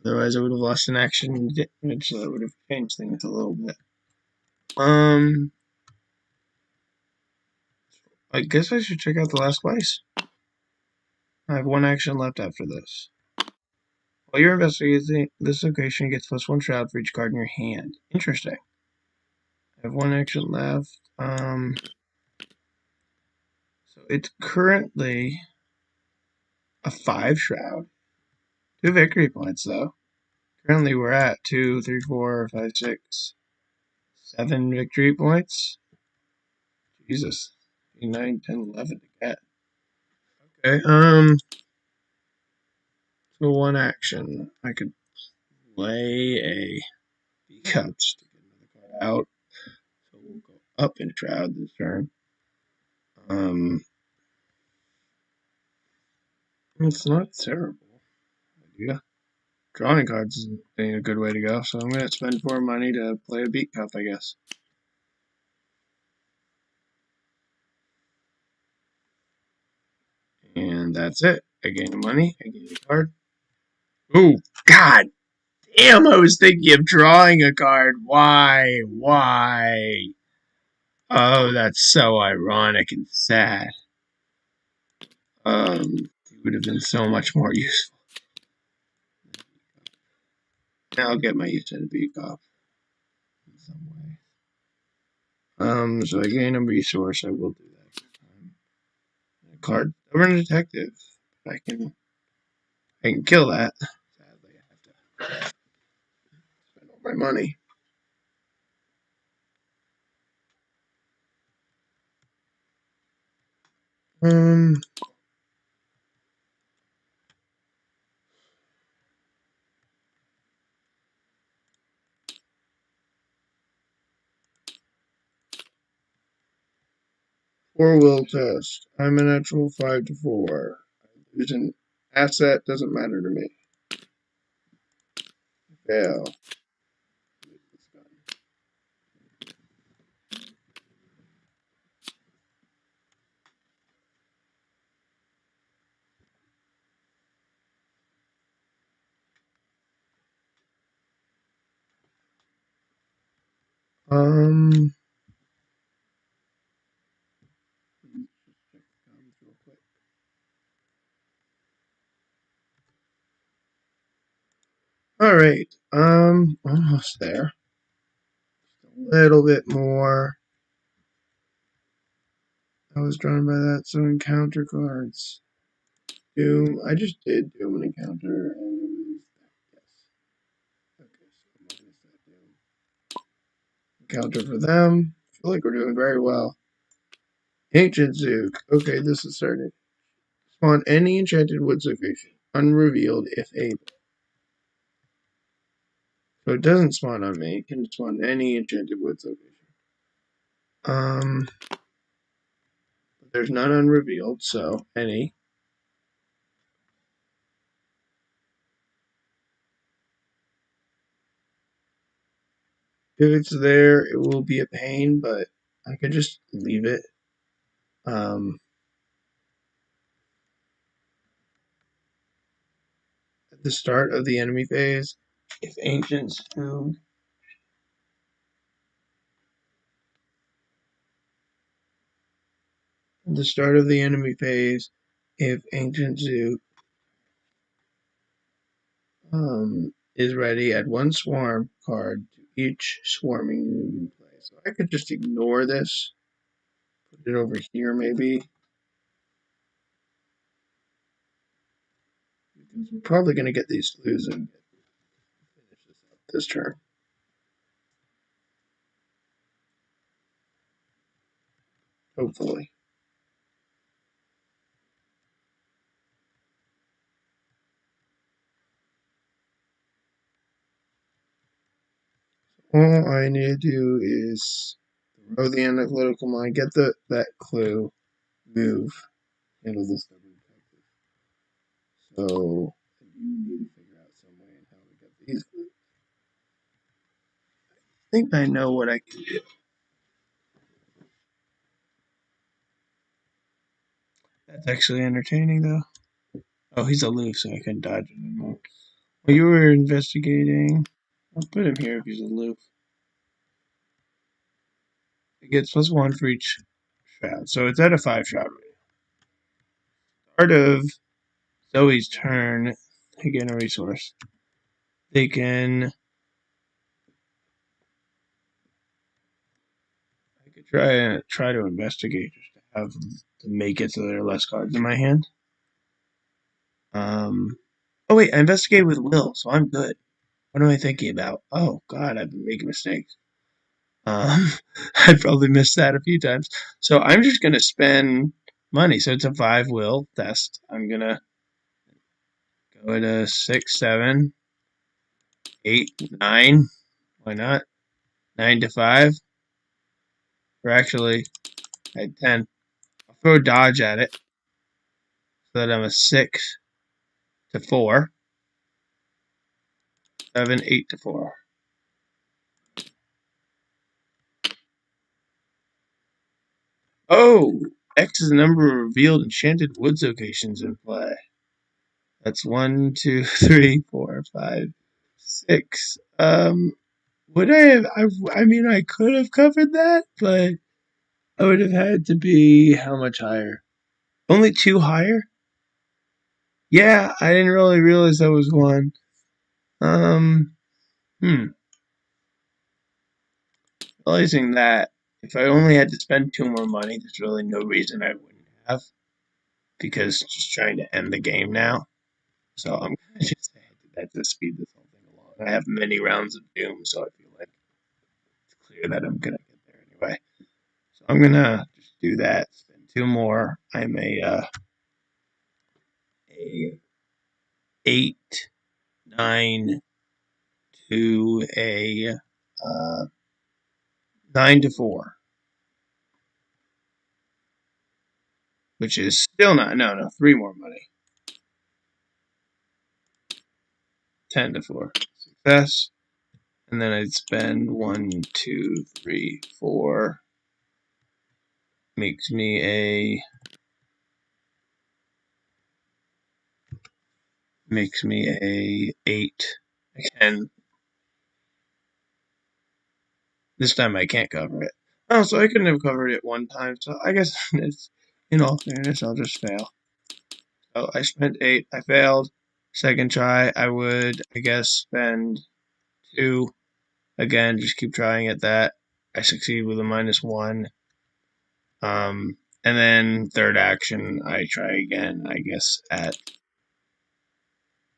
otherwise I would have lost an action damage, so that would have changed things a little bit. I guess I should check out the last place. I have 1 action left after this. While you're investigating, this location gets +1 shroud for each card in your hand. Interesting. I have 1 action left. So it's currently a 5 shroud. 2 victory points though. Currently we're at 2, 3, 4, 5, 6, 7 victory points. Jesus. 9, 10, 11 to get. Okay, so 1 action. I could play a Cups to get another card out. So we'll go up in Shroud this turn. It's not terrible idea. Drawing cards is a good way to go, so I'm going to spend 4 money to play a Beat Cup, I guess. That's it. I gain money. I gain a card. Ooh, god damn! I was thinking of drawing a card. Why? Why? Oh, that's so ironic and sad. It would have been so much more useful. Now I'll get my utility off in some way. So I gain a resource. I will do that. A card. Stubborn detective. I can kill that. Sadly, I have to spend all my money. Um, 4 will test. I'm a natural 5 to 4. Lose an asset, doesn't matter to me. Fail. Um, all right. Almost there. A little bit more. I was drawn by that. So encounter cards. Doom. I just did Doom and encounter, and it was yes. Okay, so minus that Doom. Encounter for them. I feel like we're doing very well. Ancient Zook. Okay, this is starting. Spawn any enchanted woods location, unrevealed if able. So it doesn't spawn on me. It can spawn any enchanted woods location. There's none unrevealed, so any. If it's there, it will be a pain, but I could just leave it. At the start of the enemy phase, if ancients who at the start of the enemy phase, if ancient zoo is ready, add 1 swarm card to each swarming unit in play. So I could just ignore this, put it over here maybe. Because we're probably going to get these clues and finish this up this turn. Hopefully. All I need to do is throw the analytical mind, get that clue, move, handle this stubborn detective. So you need to figure out some way in how to get these clues. I think I know what I can do. That's actually entertaining though. Oh, he's aloof, so I can dodge it anymore. Well, you were investigating. I'll put him here if he's aloof. It gets +1 for each shroud, so it's at a 5 shroud rate. Start of Zoe's turn, they gain a resource. They can. I could try to investigate just to have to make it so there are less cards in my hand. Oh wait, I investigated with Will, so I'm good. What am I thinking about? Oh God, I've been making mistakes. Um, I'd probably missed that a few times. So I'm just gonna spend money. So it's a 5 will test. I'm gonna go to 6, 7, 8, 9. Why not? 9 to 5. Or actually, at 10. I'll throw dodge at it so that I'm a 6 to 4, 7, 8 to 4. Oh, X is the number of revealed enchanted woods locations in play. That's 1, 2, 3, 4, 5, 6. Would I have? I mean, I could have covered that, but I would have had to be how much higher? Only two higher? Yeah, I didn't really realize that was one. Um, hmm. Realizing that if I only had to spend two more money, there's really no reason I wouldn't have, because just trying to end the game now. So I'm gonna just say I did that to speed this whole thing along. I have many rounds of Doom, so I feel like it's clear that I'm gonna get there anyway. So I'm gonna just do that. Spend two more. I'm a 8, 9 to a 9 to 4, which is still not. No, three more money. 10 to 4. Success. And then I'd spend 1, 2, 3, 4. Makes me a 8. Again, this time I can't cover it. Oh, so I couldn't have covered it one time. So I guess it's, in all fairness, I'll just fail. So I spent 8. I failed. Second try, I would, I guess, spend 2. Again, just keep trying at that. I succeed with a -1. And then third action, I try again, I guess, at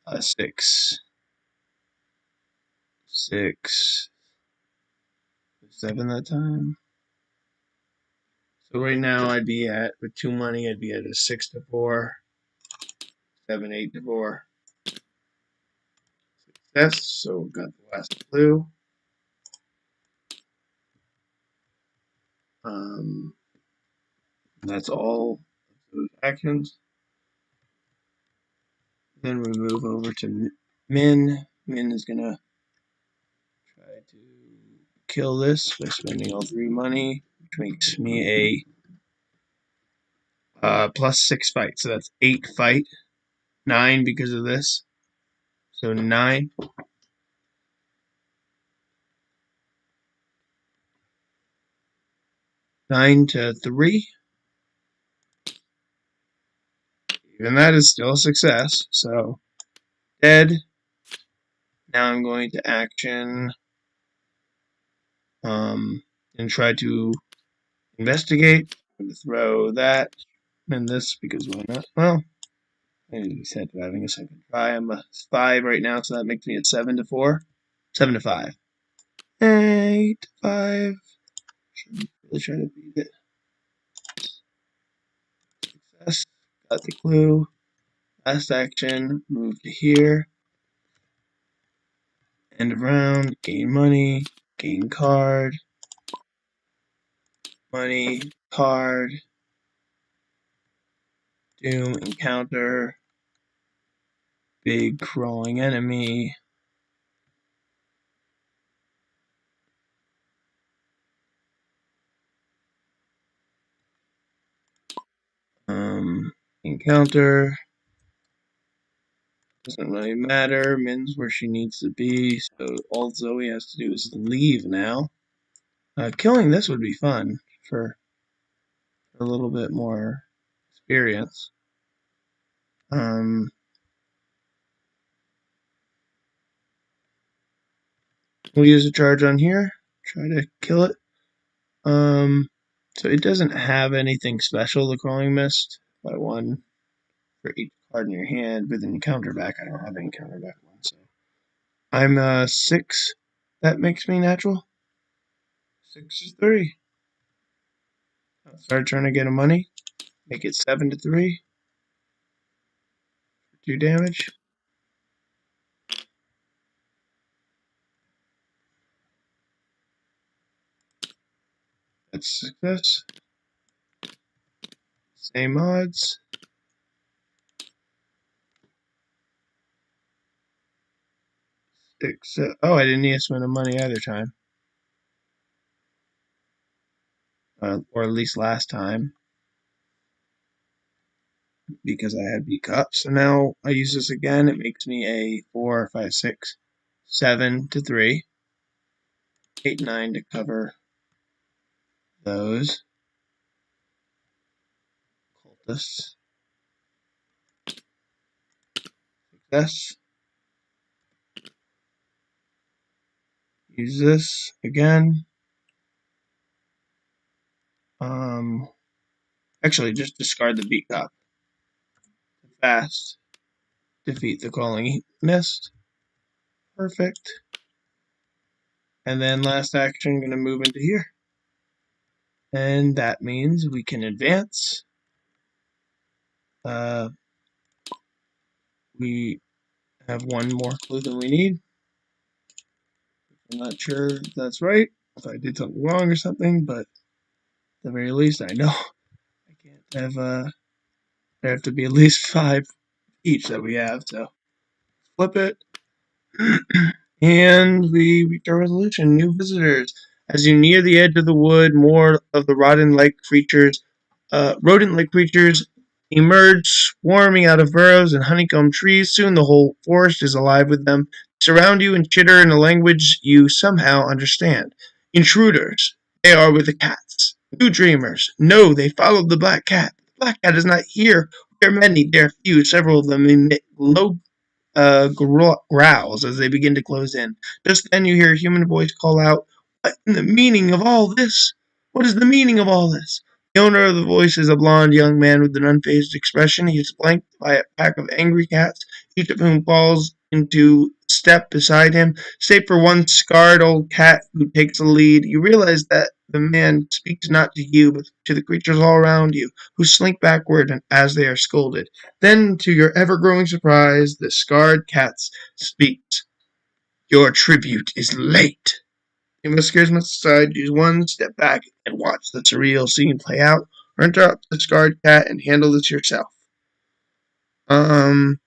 a 6. 6, 7 that time. So right now I'd be at, with two money, I'd be at a 6 to 4, 7, 8 to 4. Success. So got the last clue. That's all those actions. Then we move over to Min. Min is gonna try to kill this by spending all 3 money, which makes me a +6 fight. So that's 8 fight, 9 because of this. So 9. 9 to 3. Even that is still a success. So dead. Now I'm going to action and try to investigate. I'm going to throw that and this because why not? Well, I need to be set to having a second try. I'm a 5 right now, so that makes me a 7 to 4. 7 to 5. 8 to 5. Should really try to beat it. Success. Got the clue. Last action. Move to here. End of round. Gain money. Gain card. Money. Card. Doom. Encounter. Big crawling enemy. Encounter. Doesn't really matter. Min's where she needs to be, so all Zoe has to do is leave now. Killing this would be fun for a little bit more experience. We'll use a charge on here. Try to kill it. So it doesn't have anything special, the Crawling Mist. By 1 for each card in your hand with an encounter back. I don't have any encounter back one, so I'm 6. That makes me natural. 6 is 3. I'll start trying to get a money. Make it 7 to 3 for 2 damage. That's success. Same odds. 6. Oh, I didn't need to spend the money either time. Or at least last time. because I had beat cup. So now I use this again. It makes me a 4, 5, 6, 7 to 3, 8, 9 to cover those cultists. Success. Use this again. Um, Actually, just discard the beat cup. Fast. Defeat the calling mist. Perfect. And then last action, going to move into here. And that means we can advance. We have one more clue than we need. I'm not sure if that's right, if I did something wrong or something, but at the very least, I know I can't have, there have to be at least 5 each that we have, so flip it. And we reach our resolution. New visitors. As you near the edge of the wood, more of the rodent-like creatures emerge, swarming out of burrows and honeycomb trees. Soon the whole forest is alive with them. They surround you and chitter in a language you somehow understand. Intruders. They are with the cats. New dreamers. No, they followed the black cat. The black cat is not here. They are many, they are few. Several of them emit low growls as they begin to close in. Just then you hear a human voice call out, "What in the meaning of all this? What is the meaning of all this?" The owner of the voice is a blond young man with an unfazed expression. He is flanked by a pack of angry cats, each of whom falls into step beside him. Save for one scarred old cat who takes the lead, you realize that the man speaks not to you, but to the creatures all around you, who slink backward as they are scolded. Then, to your ever-growing surprise, the scarred cat speaks. "Your tribute is late." You must scarce decide to use one step back and watch the surreal scene play out, or interrupt the scarred cat and handle this yourself. Um,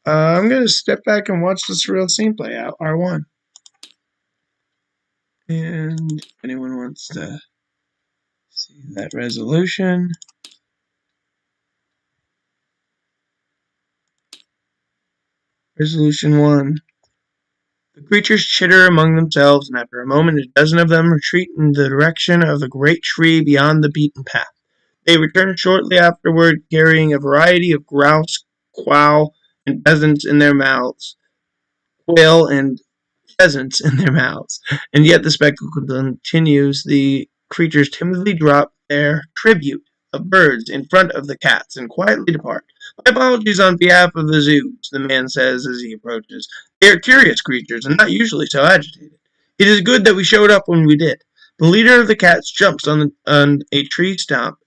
I'm gonna step back and watch the surreal scene play out. R1. And if anyone wants to see that resolution. Resolution 1. The creatures chitter among themselves, and after a moment a dozen of them retreat in the direction of a great tree beyond the beaten path. They return shortly afterward, carrying a variety of grouse, quail, and pheasants in their mouths. Quail and pheasants in their mouths. And yet the spectacle continues. The creatures timidly drop their tribute of birds in front of the cats and quietly depart. "My apologies on behalf of the zoos," the man says as he approaches. "They are curious creatures and not usually so agitated. It is good that we showed up when we did." The leader of the cats jumps on a tree stump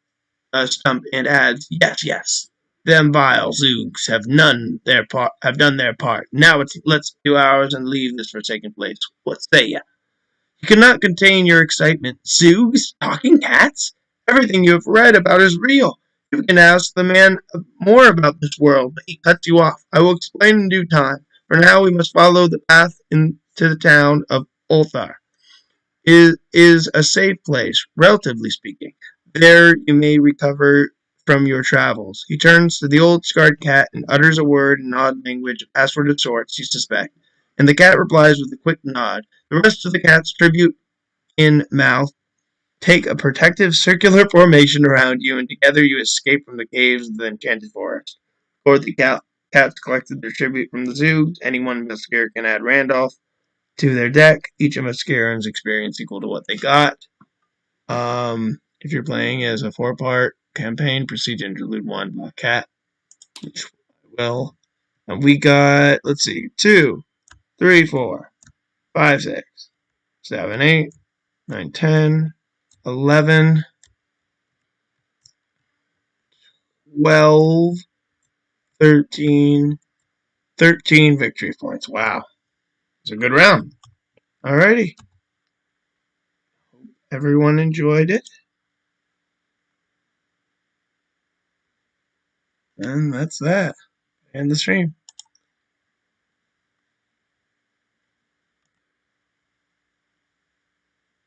and adds, "Yes, yes. Them vile zoogs have done their part. Now let's do ours and leave this forsaken place. What say ya?" You cannot contain your excitement. "Zoogs? Talking cats? Everything you have read about is real. You can ask the man more about this world," but he cuts you off. "I will explain in due time. For now we must follow the path into the town of Ulthar. It is a safe place, relatively speaking. There you may recover from your travels." He turns to the old scarred cat and utters a word in odd language, a password of sorts, you suspect, and the cat replies with a quick nod. The rest of the cat's tribute in mouth take a protective circular formation around you, and together you escape from the caves of the enchanted forest. Or the cats collected their tribute from the zoo. Anyone investigator can add Randolph to their deck. Each investigator earns experience equal to what they got. If you're playing as a 4-part campaign, proceed to interlude 1 Black Cat, which I will. And we got, let's see, 2, 3, 4, 5, 6, 7, 8, 9, 10, 11, 12, 13, 13 victory points. Wow. It's a good round. Alrighty. Everyone enjoyed it. And that's that. And the stream.